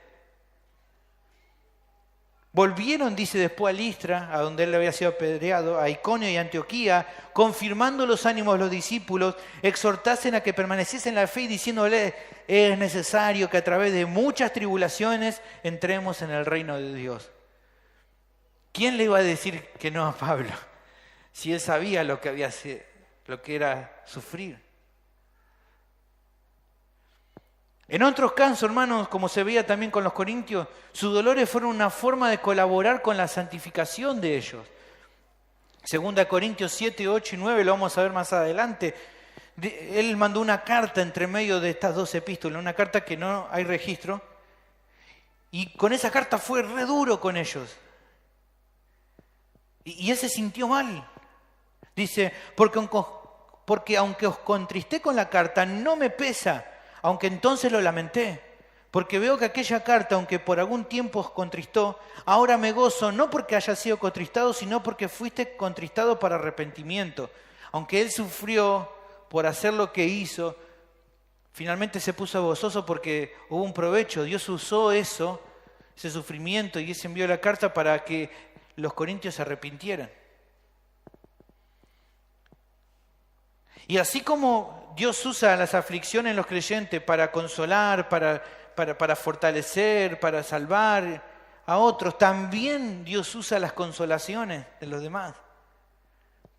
Volvieron, dice, después a Listra, a donde él había sido apedreado, a Iconio y Antioquía, confirmando los ánimos de los discípulos, exhortasen a que permaneciesen en la fe y diciéndole, es necesario que a través de muchas tribulaciones entremos en el reino de Dios. ¿Quién le iba a decir que no a Pablo? Si él sabía lo que era sufrir. En otros casos, hermanos, como se veía también con los corintios, sus dolores fueron una forma de colaborar con la santificación de ellos. 2 Corintios 7, 8 y 9, lo vamos a ver más adelante. Él mandó una carta entre medio de estas dos epístolas, una carta que no hay registro, y con esa carta fue re duro con ellos. Y él se sintió mal. Dice, porque aunque os contristé con la carta, no me pesa, aunque entonces lo lamenté, porque veo que aquella carta, aunque por algún tiempo os contristó, ahora me gozo, no porque haya sido contristado, sino porque fuiste contristado para arrepentimiento. Aunque él sufrió por hacer lo que hizo, finalmente se puso gozoso porque hubo un provecho. Dios usó eso, ese sufrimiento, y ese envió la carta para que los corintios se arrepintieran. Y así como Dios usa las aflicciones en los creyentes para consolar, para fortalecer, para salvar a otros, también Dios usa las consolaciones de los demás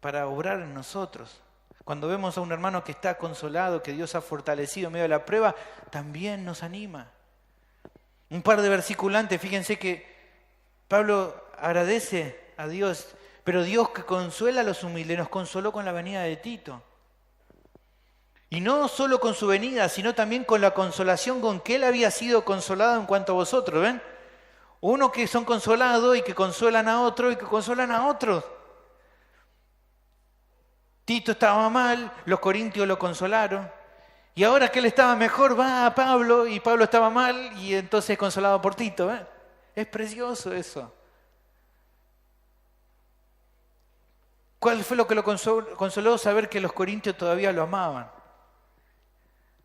para obrar en nosotros. Cuando vemos a un hermano que está consolado, que Dios ha fortalecido en medio de la prueba, también nos anima. Un par de versículos antes, fíjense que Pablo agradece a Dios, pero Dios que consuela a los humildes nos consoló con la venida de Tito. Y no solo con su venida, sino también con la consolación con que él había sido consolado en cuanto a vosotros, ¿ven? Uno que son consolados y que consuelan a otros y que consuelan a otros. Tito estaba mal, los corintios lo consolaron. Y ahora que él estaba mejor, va a Pablo y Pablo estaba mal y entonces es consolado por Tito, ¿ven? Es precioso eso. ¿Cuál fue lo que lo consoló? Saber que los corintios todavía lo amaban.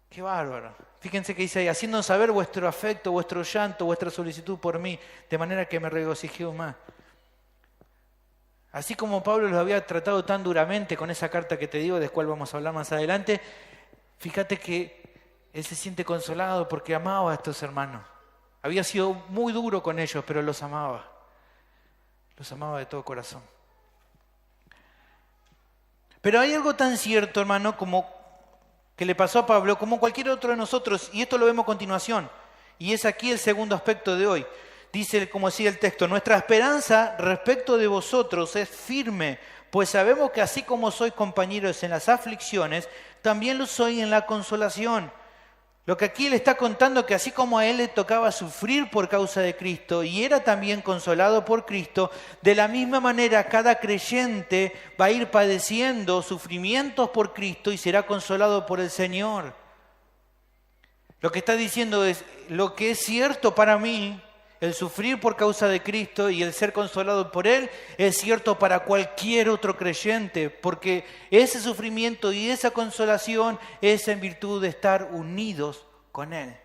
Qué bárbaro. Fíjense que dice ahí, haciendo saber vuestro afecto, vuestro llanto, vuestra solicitud por mí, de manera que me regocijé más. Así como Pablo los había tratado tan duramente con esa carta que te digo, de la cual vamos a hablar más adelante, fíjate que él se siente consolado porque amaba a estos hermanos. Había sido muy duro con ellos, pero los amaba. Los amaba de todo corazón. Pero hay algo tan cierto, hermano, como que le pasó a Pablo, como cualquier otro de nosotros, y esto lo vemos a continuación, y es aquí el segundo aspecto de hoy. Dice, como decía el texto, nuestra esperanza respecto de vosotros es firme, pues sabemos que así como sois compañeros en las aflicciones, también lo soy en la consolación. Lo que aquí le está contando que así como a él le tocaba sufrir por causa de Cristo y era también consolado por Cristo, de la misma manera cada creyente va a ir padeciendo sufrimientos por Cristo y será consolado por el Señor. Lo que está diciendo es, lo que es cierto para mí, el sufrir por causa de Cristo y el ser consolado por Él, es cierto para cualquier otro creyente, porque ese sufrimiento y esa consolación es en virtud de estar unidos con Él.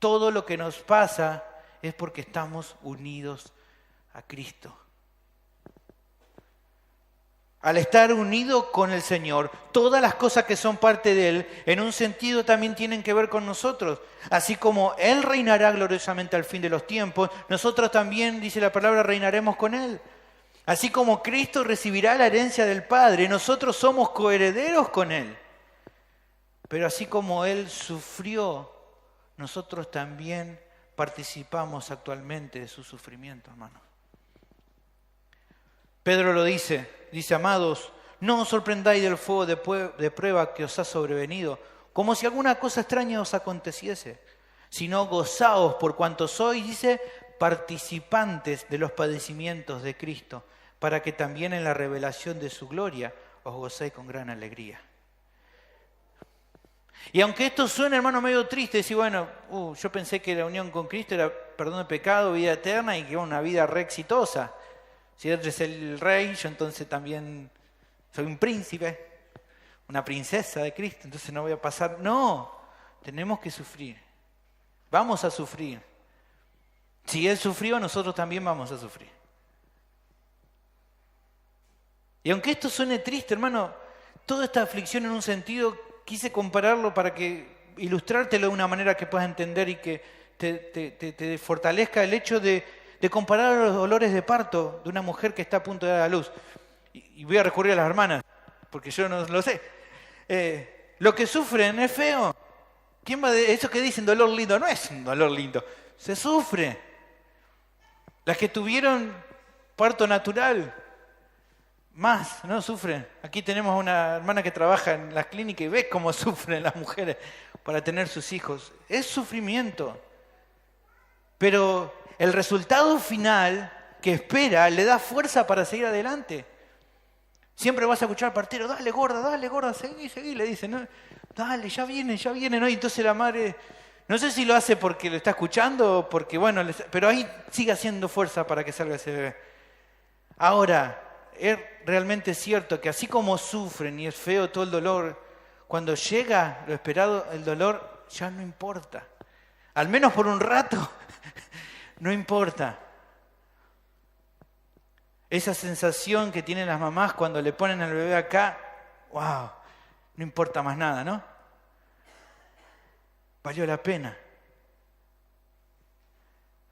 Todo lo que nos pasa es porque estamos unidos a Cristo. Al estar unido con el Señor, todas las cosas que son parte de Él, en un sentido también tienen que ver con nosotros. Así como Él reinará gloriosamente al fin de los tiempos, nosotros también, dice la palabra, reinaremos con Él. Así como Cristo recibirá la herencia del Padre, nosotros somos coherederos con Él. Pero así como Él sufrió, nosotros también participamos actualmente de su sufrimiento, hermano. Pedro lo dice, amados, no os sorprendáis del fuego de prueba que os ha sobrevenido, como si alguna cosa extraña os aconteciese, sino gozaos por cuanto sois, dice, participantes de los padecimientos de Cristo, para que también en la revelación de su gloria os gocéis con gran alegría. Y aunque esto suene, hermano, medio triste, decir, bueno, yo pensé que la unión con Cristo era perdón de pecado, vida eterna y que era una vida re exitosa. Si Él es el rey, yo entonces también soy un príncipe, una princesa de Cristo, entonces no voy a pasar. No, tenemos que sufrir. Vamos a sufrir. Si Él sufrió, nosotros también vamos a sufrir. Y aunque esto suene triste, hermano, toda esta aflicción en un sentido, quise compararlo para que ilustrártelo de una manera que puedas entender y que te fortalezca el hecho de comparar los dolores de parto de una mujer que está a punto de dar a luz. Y voy a recurrir a las hermanas, porque yo no lo sé. Lo que sufren es feo. ¿Quién va de eso que dicen dolor lindo? No es un dolor lindo, se sufre. Las que tuvieron parto natural, más, no sufren. Aquí tenemos una hermana que trabaja en las clínicas y ve cómo sufren las mujeres para tener sus hijos. Es sufrimiento. Pero el resultado final que espera le da fuerza para seguir adelante. Siempre vas a escuchar al partero, dale gorda, seguí, le dicen, ¿no? Dale, ya viene, ¿no? Y entonces la madre, no sé si lo hace porque lo está escuchando o porque, bueno, pero ahí sigue haciendo fuerza para que salga ese bebé. Ahora, es realmente cierto que así como sufren y es feo todo el dolor, cuando llega lo esperado, el dolor ya no importa. Al menos por un rato, no importa. Esa sensación que tienen las mamás cuando le ponen al bebé acá, wow, no importa más nada, ¿no? Valió la pena.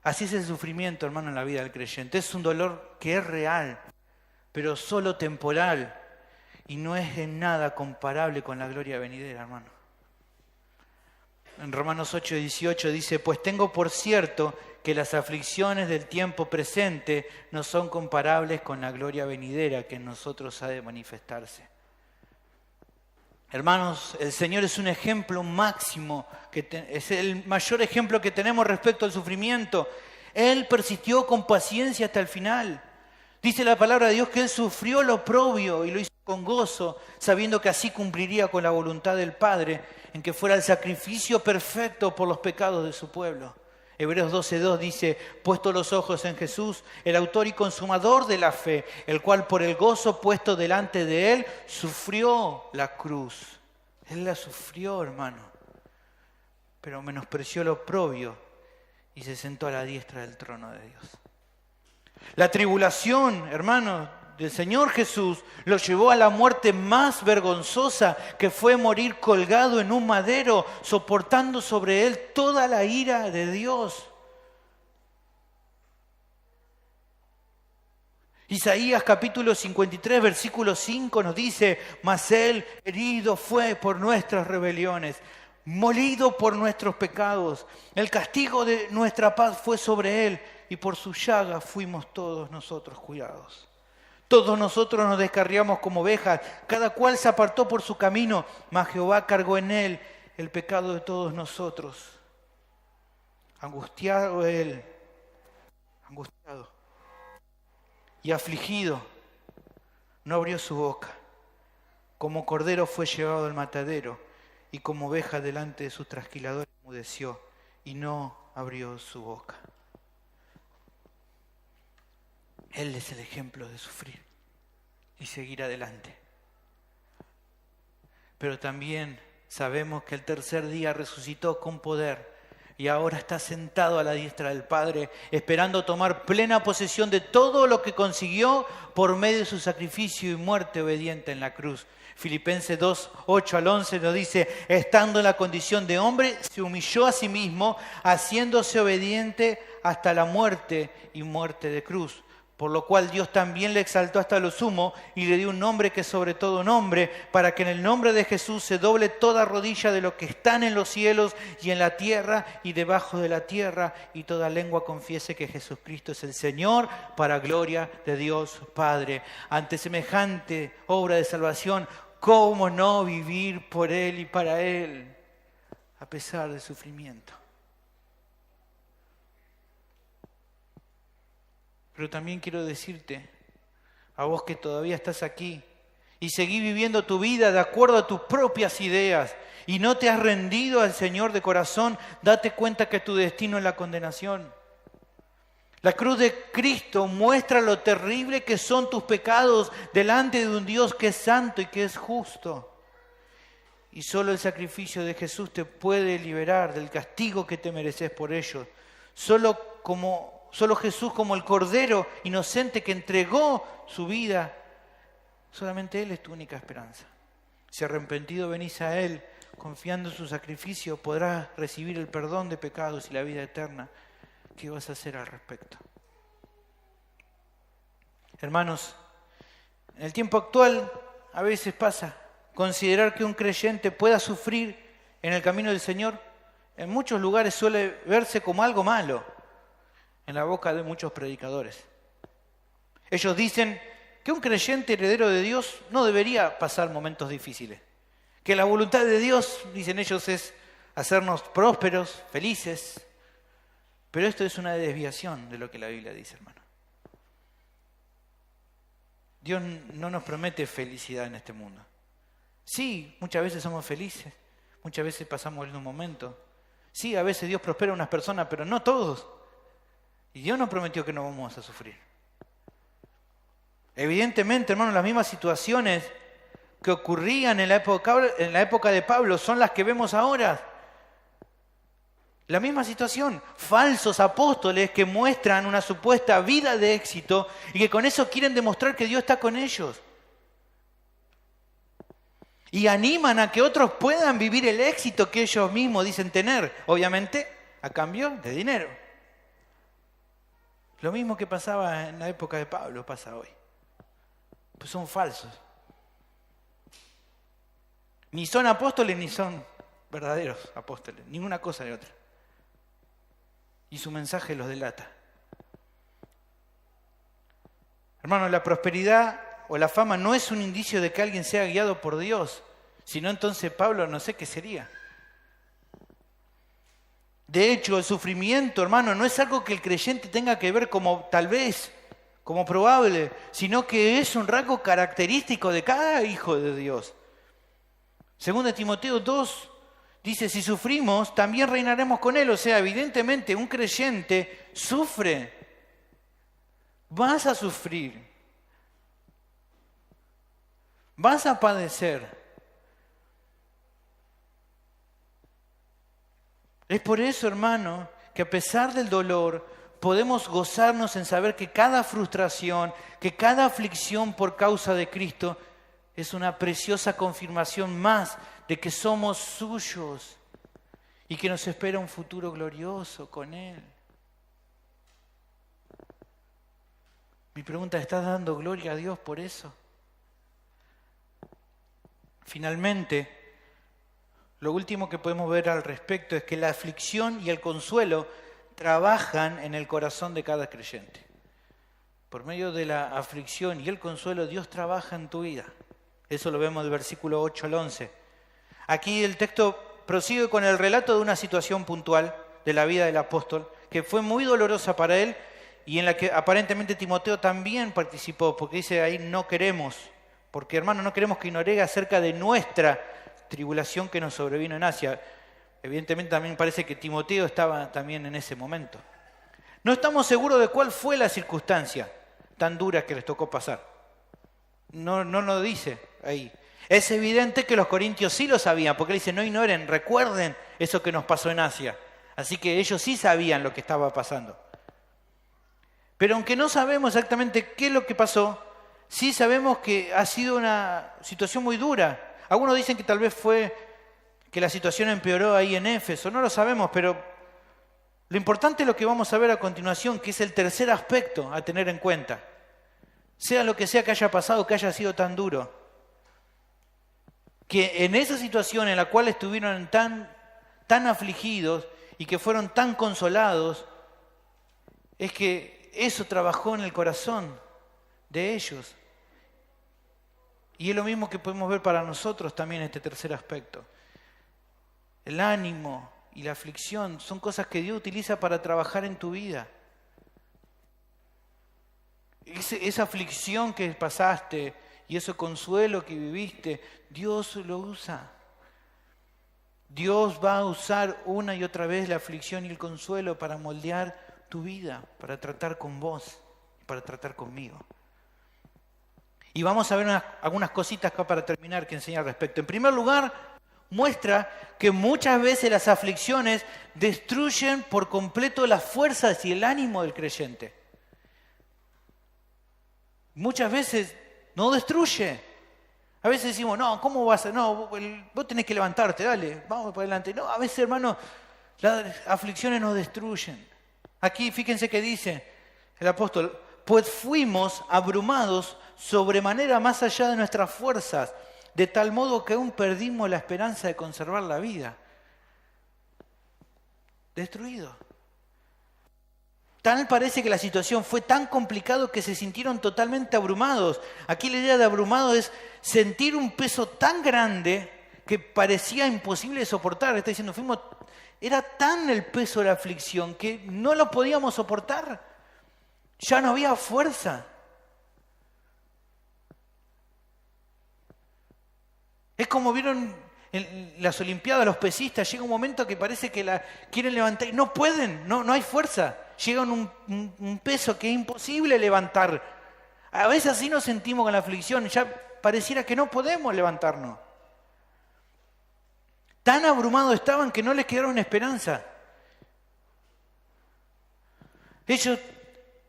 Así es el sufrimiento, hermano, en la vida del creyente. Es un dolor que es real, pero solo temporal, y no es en nada comparable con la gloria venidera, hermano. En Romanos 8:18 dice, pues tengo por cierto que las aflicciones del tiempo presente no son comparables con la gloria venidera que en nosotros ha de manifestarse. Hermanos, el Señor es un ejemplo máximo, es el mayor ejemplo que tenemos respecto al sufrimiento. Él persistió con paciencia hasta el final. Dice la palabra de Dios que Él sufrió lo oprobio y lo hizo con gozo, sabiendo que así cumpliría con la voluntad del Padre, en que fuera el sacrificio perfecto por los pecados de su pueblo. Hebreos 12:2 dice, puesto los ojos en Jesús, el autor y consumador de la fe, el cual por el gozo puesto delante de Él, sufrió la cruz. Él la sufrió, hermano, pero menospreció lo oprobio y se sentó a la diestra del trono de Dios. La tribulación, hermano, del Señor Jesús lo llevó a la muerte más vergonzosa, que fue morir colgado en un madero, soportando sobre él toda la ira de Dios. Isaías capítulo 53, versículo 5 nos dice, mas él herido fue por nuestras rebeliones, molido por nuestros pecados. El castigo de nuestra paz fue sobre él, y por su llaga fuimos todos nosotros curados. Todos nosotros nos descarriamos como ovejas, cada cual se apartó por su camino, mas Jehová cargó en él el pecado de todos nosotros. Angustiado él, angustiado y afligido, no abrió su boca. Como cordero fue llevado al matadero, y como oveja delante de sus trasquiladores enmudeció, y no abrió su boca. Él es el ejemplo de sufrir y seguir adelante. Pero también sabemos que el tercer día resucitó con poder y ahora está sentado a la diestra del Padre, esperando tomar plena posesión de todo lo que consiguió por medio de su sacrificio y muerte obediente en la cruz. Filipenses 2, 8 al 11 nos dice, estando en la condición de hombre, se humilló a sí mismo, haciéndose obediente hasta la muerte y muerte de cruz. Por lo cual Dios también le exaltó hasta lo sumo y le dio un nombre que es sobre todo nombre, para que en el nombre de Jesús se doble toda rodilla de lo que están en los cielos y en la tierra y debajo de la tierra, y toda lengua confiese que Jesucristo es el Señor, para gloria de Dios Padre. Ante semejante obra de salvación, ¿cómo no vivir por Él y para Él, a pesar del sufrimiento? Pero también quiero decirte, a vos que todavía estás aquí y seguís viviendo tu vida de acuerdo a tus propias ideas y no te has rendido al Señor de corazón, date cuenta que tu destino es la condenación. La cruz de Cristo muestra lo terrible que son tus pecados delante de un Dios que es santo y que es justo. Y solo el sacrificio de Jesús te puede liberar del castigo que te mereces por ellos. Solo Jesús, como el Cordero inocente que entregó su vida, solamente Él es tu única esperanza. Si arrepentido venís a Él, confiando en su sacrificio, podrás recibir el perdón de pecados y la vida eterna. ¿Qué vas a hacer al respecto? Hermanos, en el tiempo actual a veces pasa considerar que un creyente pueda sufrir en el camino del Señor. En muchos lugares suele verse como algo malo en la boca de muchos predicadores. Ellos dicen que un creyente heredero de Dios no debería pasar momentos difíciles. Que la voluntad de Dios, dicen ellos, es hacernos prósperos, felices. Pero esto es una desviación de lo que la Biblia dice, hermano. Dios no nos promete felicidad en este mundo. Sí, muchas veces somos felices, muchas veces pasamos en un momento. Sí, a veces Dios prospera a unas personas, pero no todos. Y Dios nos prometió que no vamos a sufrir. Evidentemente, hermano, las mismas situaciones que ocurrían en la época de Pablo son las que vemos ahora. La misma situación, falsos apóstoles que muestran una supuesta vida de éxito y que con eso quieren demostrar que Dios está con ellos. Y animan a que otros puedan vivir el éxito que ellos mismos dicen tener, obviamente a cambio de dinero. Lo mismo que pasaba en la época de Pablo pasa hoy. Pues son falsos. Ni son apóstoles ni son verdaderos apóstoles, ninguna cosa de otra. Y su mensaje los delata. Hermano, la prosperidad o la fama no es un indicio de que alguien sea guiado por Dios, sino entonces Pablo no sé qué sería. De hecho, el sufrimiento, hermano, no es algo que el creyente tenga que ver como tal vez, como probable, sino que es un rasgo característico de cada hijo de Dios. Según de Timoteo 2, dice, si sufrimos, también reinaremos con Él. O sea, evidentemente un creyente sufre. Vas a sufrir. Vas a padecer. Es por eso, hermano, que a pesar del dolor, podemos gozarnos en saber que cada frustración, que cada aflicción por causa de Cristo es una preciosa confirmación más de que somos suyos y que nos espera un futuro glorioso con Él. Mi pregunta, ¿estás dando gloria a Dios por eso? Finalmente, lo último que podemos ver al respecto es que la aflicción y el consuelo trabajan en el corazón de cada creyente. Por medio de la aflicción y el consuelo, Dios trabaja en tu vida. Eso lo vemos del versículo 8 al 11. Aquí el texto prosigue con el relato de una situación puntual de la vida del apóstol, que fue muy dolorosa para él y en la que aparentemente Timoteo también participó, porque dice ahí no queremos, porque hermano no queremos que ignoréis acerca de nuestra tribulación que nos sobrevino en Asia. Evidentemente también parece que Timoteo estaba también en ese momento. No estamos seguros de cuál fue la circunstancia tan dura que les tocó pasar. No lo dice ahí. Es evidente que los corintios sí lo sabían, porque él dice, no ignoren, recuerden eso que nos pasó en Asia. Así que ellos sí sabían lo que estaba pasando. Pero aunque no sabemos exactamente qué es lo que pasó, sí sabemos que ha sido una situación muy dura. Algunos dicen que tal vez fue que la situación empeoró ahí en Éfeso, no lo sabemos, pero lo importante es lo que vamos a ver a continuación, que es el tercer aspecto a tener en cuenta. Sea lo que sea que haya pasado, que haya sido tan duro, que en esa situación en la cual estuvieron tan afligidos y que fueron tan consolados, es que eso trabajó en el corazón de ellos. Y es lo mismo que podemos ver para nosotros también este tercer aspecto. El ánimo y la aflicción son cosas que Dios utiliza para trabajar en tu vida. Esa aflicción que pasaste y ese consuelo que viviste, Dios lo usa. Dios va a usar una y otra vez la aflicción y el consuelo para moldear tu vida, para tratar con vos, para tratar conmigo. Y vamos a ver algunas cositas acá para terminar que enseña al respecto. En primer lugar, muestra que muchas veces las aflicciones destruyen por completo las fuerzas y el ánimo del creyente. Muchas veces no destruye. A veces decimos, no, ¿cómo vas a...? No, vos tenés que levantarte, dale, vamos para adelante. No, a veces, hermano, las aflicciones nos destruyen. Aquí, fíjense que dice el apóstol, pues fuimos abrumados sobremanera más allá de nuestras fuerzas, de tal modo que aún perdimos la esperanza de conservar la vida. Destruido. Tal parece que la situación fue tan complicada que se sintieron totalmente abrumados. Aquí la idea de abrumado es sentir un peso tan grande que parecía imposible de soportar. Está diciendo, era tan el peso de la aflicción que no lo podíamos soportar. Ya no había fuerza. Es como vieron en las Olimpiadas los pesistas, llega un momento que parece que la quieren levantar y no pueden, no hay fuerza. Llegan un peso que es imposible levantar. A veces así nos sentimos con la aflicción, ya pareciera que no podemos levantarnos. Tan abrumados estaban que no les quedaron esperanza. Ellos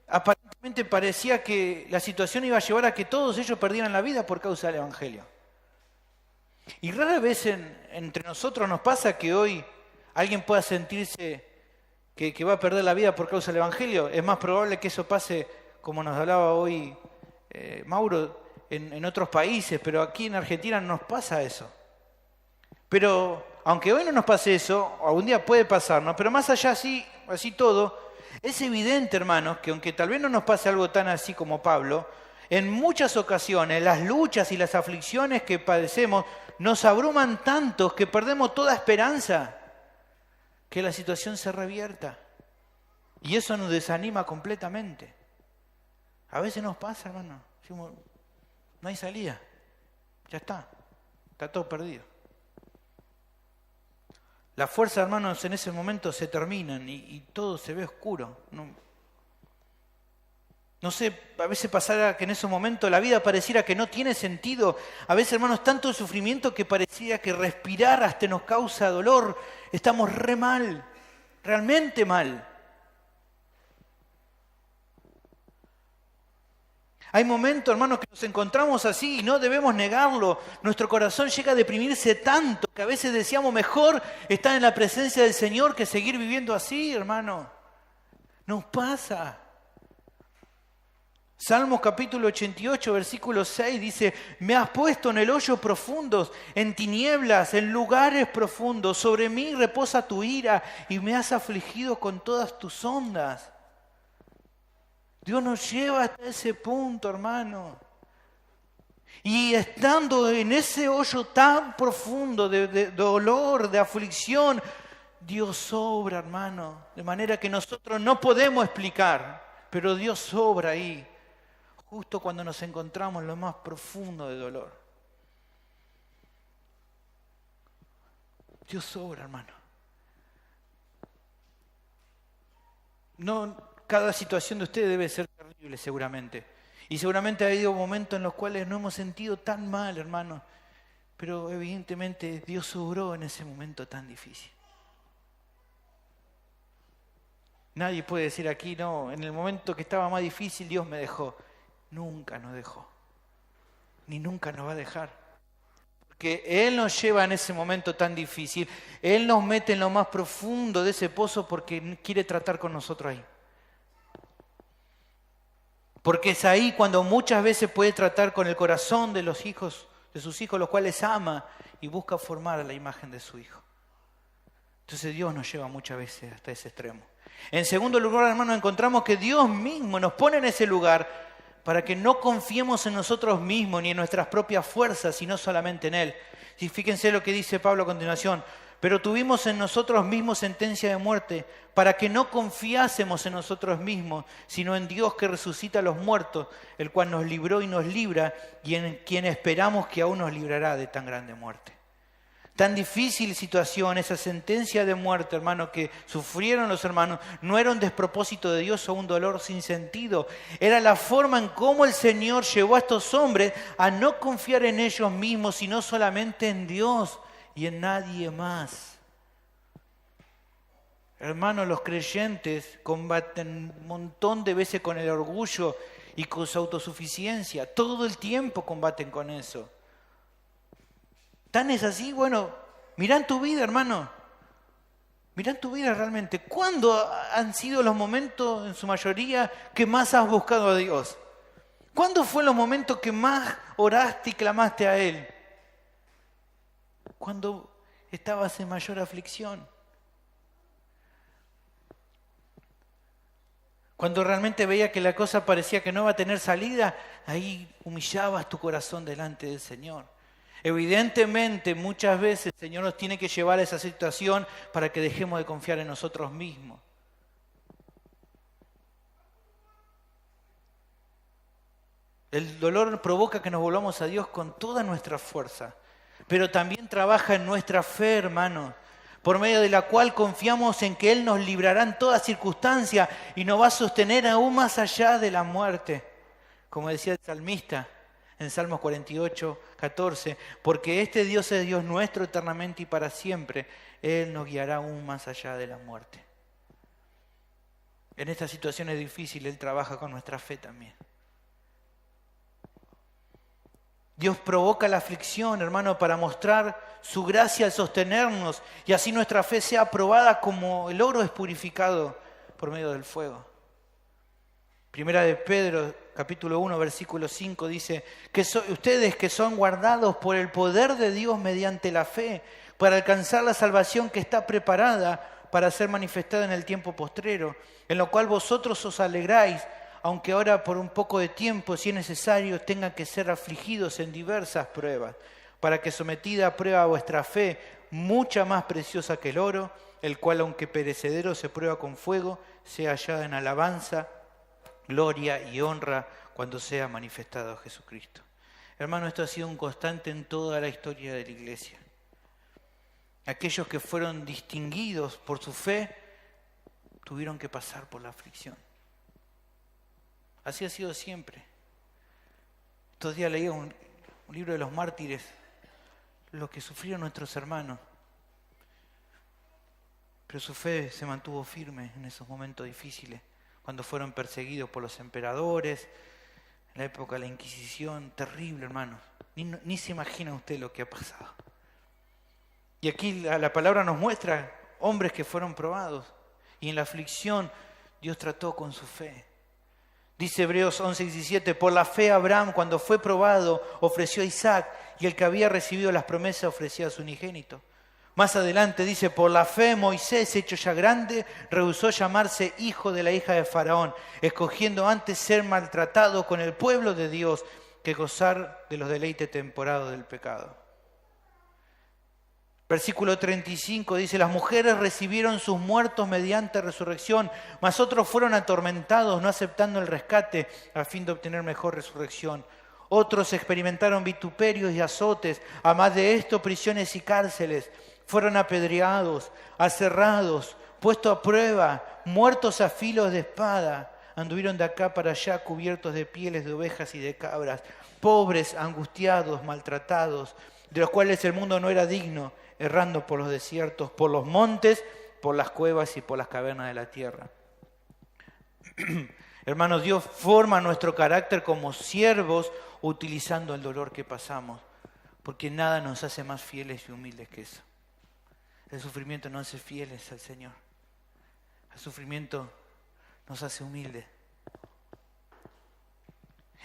aparentemente parecía que la situación iba a llevar a que todos ellos perdieran la vida por causa del Evangelio. Y rara vez entre nosotros nos pasa que hoy alguien pueda sentirse que va a perder la vida por causa del Evangelio. Es más probable que eso pase, como nos hablaba hoy Mauro, en otros países, pero aquí en Argentina no nos pasa eso. Pero aunque hoy no nos pase eso, algún día puede pasarnos, pero más allá así todo, es evidente, hermanos, que aunque tal vez no nos pase algo tan así como Pablo, en muchas ocasiones las luchas y las aflicciones que padecemos nos abruman tanto que perdemos toda esperanza que la situación se revierta. Y eso nos desanima completamente. A veces nos pasa, hermano. Decimos, no hay salida. Ya está todo perdido. Las fuerzas, hermanos, en ese momento se terminan y todo se ve oscuro. No sé, a veces pasará que en esos momentos la vida pareciera que no tiene sentido. A veces, hermanos, tanto sufrimiento que parecía que respirar hasta nos causa dolor. Estamos re mal, realmente mal. Hay momentos, hermanos, que nos encontramos así y no debemos negarlo. Nuestro corazón llega a deprimirse tanto que a veces decíamos mejor estar en la presencia del Señor que seguir viviendo así, hermano. Nos pasa. Salmos capítulo 88, versículo 6 dice, me has puesto en el hoyo profundo, en tinieblas, en lugares profundos. Sobre mí reposa tu ira y me has afligido con todas tus ondas. Dios nos lleva hasta ese punto, hermano. Y estando en ese hoyo tan profundo de dolor, de aflicción, Dios obra, hermano, de manera que nosotros no podemos explicar, pero Dios obra ahí. Justo cuando nos encontramos en lo más profundo de dolor. Dios obra, hermano. No, cada situación de ustedes debe ser terrible, seguramente. Y seguramente ha habido momentos en los cuales no hemos sentido tan mal, hermano. Pero evidentemente Dios obró en ese momento tan difícil. Nadie puede decir aquí, no, en el momento que estaba más difícil Dios me dejó. Nunca nos dejó, ni nunca nos va a dejar. Porque Él nos lleva en ese momento tan difícil, Él nos mete en lo más profundo de ese pozo porque quiere tratar con nosotros ahí. Porque es ahí cuando muchas veces puede tratar con el corazón de los hijos, de sus hijos, los cuales ama y busca formar a la imagen de su Hijo. Entonces Dios nos lleva muchas veces hasta ese extremo. En segundo lugar, hermanos, encontramos que Dios mismo nos pone en ese lugar para que no confiemos en nosotros mismos ni en nuestras propias fuerzas, sino solamente en Él. Y fíjense lo que dice Pablo a continuación. pero tuvimos en nosotros mismos sentencia de muerte, para que no confiásemos en nosotros mismos, sino en Dios que resucita a los muertos, el cual nos libró y nos libra, y en quien esperamos que aún nos librará de tan grande muerte. Tan difícil situación, esa sentencia de muerte, hermano, que sufrieron los hermanos, no era un despropósito de Dios o un dolor sin sentido. Era la forma en cómo el Señor llevó a estos hombres a no confiar en ellos mismos, sino solamente en Dios y en nadie más. Hermanos, los creyentes combaten un montón de veces con el orgullo y con su autosuficiencia. Todo el tiempo combaten con eso. ¿Tan es así? Bueno, mirá en tu vida, hermano. Mirá en tu vida realmente. ¿Cuándo han sido los momentos, en su mayoría, que más has buscado a Dios? ¿Cuándo fue los momentos que más oraste y clamaste a Él? Cuando estabas en mayor aflicción. Cuando realmente veía que la cosa parecía que no iba a tener salida, ahí humillabas tu corazón delante del Señor. Evidentemente, muchas veces el Señor nos tiene que llevar a esa situación para que dejemos de confiar en nosotros mismos. El dolor provoca que nos volvamos a Dios con toda nuestra fuerza, pero también trabaja en nuestra fe, hermanos, por medio de la cual confiamos en que Él nos librará en toda circunstancia y nos va a sostener aún más allá de la muerte. Como decía el salmista en Salmos 48, 14, porque este Dios es Dios nuestro eternamente y para siempre. Él nos guiará aún más allá de la muerte. En estas situaciones difíciles Él trabaja con nuestra fe también. Dios provoca la aflicción, hermano, para mostrar su gracia al sostenernos y así nuestra fe sea probada como el oro es purificado por medio del fuego. Primera de Pedro, capítulo 1, versículo 5, dice que ustedes que son guardados por el poder de Dios mediante la fe para alcanzar la salvación que está preparada para ser manifestada en el tiempo postrero, en lo cual vosotros os alegráis, aunque ahora por un poco de tiempo, si es necesario, tengan que ser afligidos en diversas pruebas, para que sometida a prueba vuestra fe, mucha más preciosa que el oro, el cual aunque perecedero se prueba con fuego, sea hallada en alabanza, gloria y honra cuando sea manifestado Jesucristo. Hermano, esto ha sido un constante en toda la historia de la iglesia. Aquellos que fueron distinguidos por su fe tuvieron que pasar por la aflicción. Así ha sido siempre. Estos días leía un libro de los mártires, lo que sufrieron nuestros hermanos. Pero su fe se mantuvo firme en esos momentos difíciles, cuando fueron perseguidos por los emperadores, en la época de la Inquisición, terrible, hermanos. Ni se imagina usted lo que ha pasado. Y aquí la palabra nos muestra hombres que fueron probados, y en la aflicción Dios trató con su fe. Dice Hebreos 11:17, por la fe Abraham, cuando fue probado, ofreció a Isaac, y el que había recibido las promesas ofrecía a su unigénito. Más adelante dice, por la fe Moisés, hecho ya grande, rehusó llamarse hijo de la hija de Faraón, escogiendo antes ser maltratado con el pueblo de Dios que gozar de los deleites temporales del pecado. Versículo 35 dice, las mujeres recibieron sus muertos mediante resurrección, mas otros fueron atormentados, no aceptando el rescate a fin de obtener mejor resurrección. Otros experimentaron vituperios y azotes, además de esto prisiones y cárceles. Fueron apedreados, aserrados, puestos a prueba, muertos a filos de espada. Anduvieron de acá para allá cubiertos de pieles de ovejas y de cabras, pobres, angustiados, maltratados, de los cuales el mundo no era digno, errando por los desiertos, por los montes, por las cuevas y por las cavernas de la tierra. Hermanos, Dios forma nuestro carácter como siervos utilizando el dolor que pasamos, porque nada nos hace más fieles y humildes que eso. El sufrimiento nos hace fieles al Señor. El sufrimiento nos hace humildes.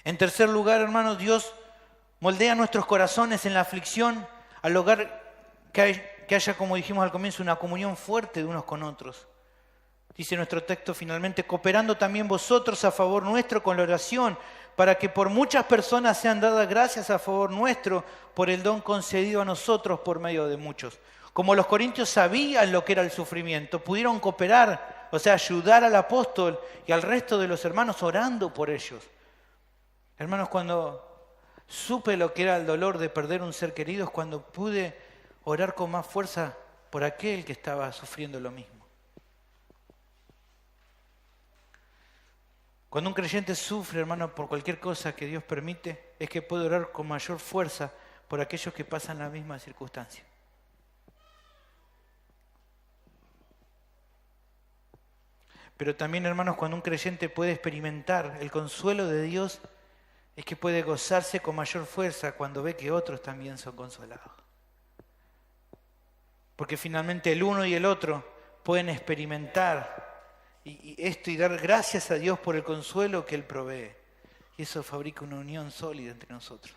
En tercer lugar, hermanos, Dios moldea nuestros corazones en la aflicción al lograr que haya, como dijimos al comienzo, una comunión fuerte de unos con otros. Dice nuestro texto finalmente, cooperando también vosotros a favor nuestro con la oración, para que por muchas personas sean dadas gracias a favor nuestro por el don concedido a nosotros por medio de muchos. Como los corintios sabían lo que era el sufrimiento, pudieron cooperar, o sea, ayudar al apóstol y al resto de los hermanos orando por ellos. Hermanos, cuando supe lo que era el dolor de perder un ser querido, es cuando pude orar con más fuerza por aquel que estaba sufriendo lo mismo. Cuando un creyente sufre, hermano, por cualquier cosa que Dios permite, es que puede orar con mayor fuerza por aquellos que pasan la misma circunstancia. Pero también, hermanos, cuando un creyente puede experimentar el consuelo de Dios, es que puede gozarse con mayor fuerza cuando ve que otros también son consolados. Porque finalmente el uno y el otro pueden experimentar esto y dar gracias a Dios por el consuelo que Él provee. Y eso fabrica una unión sólida entre nosotros.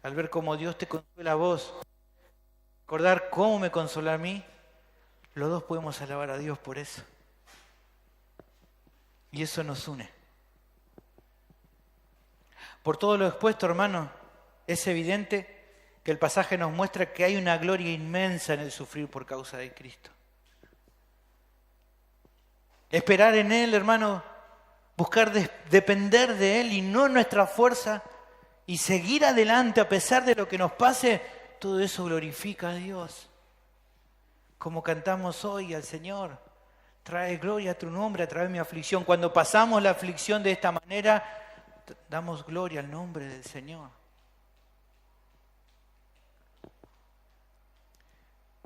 Al ver cómo Dios te consuela a vos, recordar cómo me consola a mí, los dos podemos alabar a Dios por eso. Y eso nos une. Por todo lo expuesto, hermano, es evidente que el pasaje nos muestra que hay una gloria inmensa en el sufrir por causa de Cristo. Esperar en Él, hermano, buscar depender de Él y no en nuestra fuerza y seguir adelante a pesar de lo que nos pase, todo eso glorifica a Dios. Como cantamos hoy al Señor, trae gloria a tu nombre a través de mi aflicción. Cuando pasamos la aflicción de esta manera, damos gloria al nombre del Señor.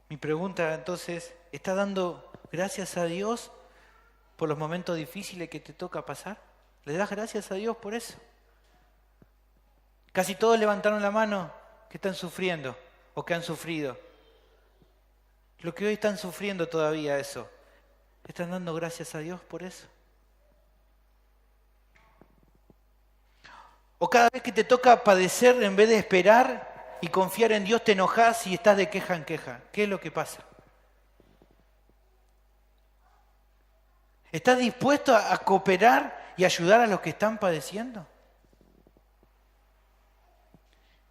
Mi pregunta entonces, ¿estás dando gracias a Dios por los momentos difíciles que te toca pasar? ¿Le das gracias a Dios por eso? Casi todos levantaron la mano que están sufriendo o que han sufrido. Lo que hoy están sufriendo todavía eso, ¿están dando gracias a Dios por eso? O cada vez que te toca padecer, en vez de esperar y confiar en Dios, te enojas y estás de queja en queja. ¿Qué es lo que pasa? ¿Estás dispuesto a cooperar y ayudar a los que están padeciendo?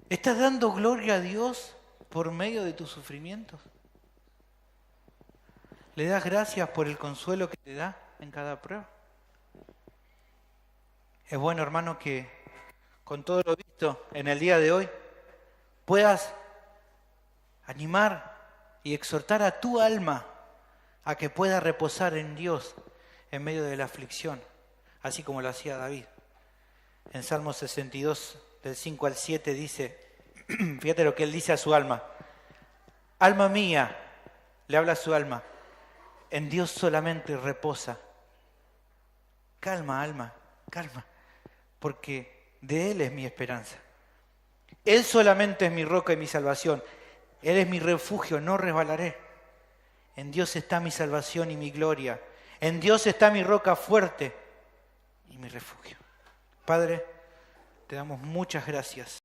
¿Estás dando gloria a Dios por medio de tus sufrimientos? ¿Le das gracias por el consuelo que te da en cada prueba? Es bueno, hermano, que con todo lo visto en el día de hoy puedas animar y exhortar a tu alma a que pueda reposar en Dios en medio de la aflicción, así como lo hacía David. En Salmo 62, del 5 al 7 dice, fíjate lo que él dice a su alma: alma mía, le habla a su alma, en Dios solamente reposa. Calma, alma, calma, porque de Él es mi esperanza. Él solamente es mi roca y mi salvación. Él es mi refugio, no resbalaré. En Dios está mi salvación y mi gloria. En Dios está mi roca fuerte y mi refugio. Padre, te damos muchas gracias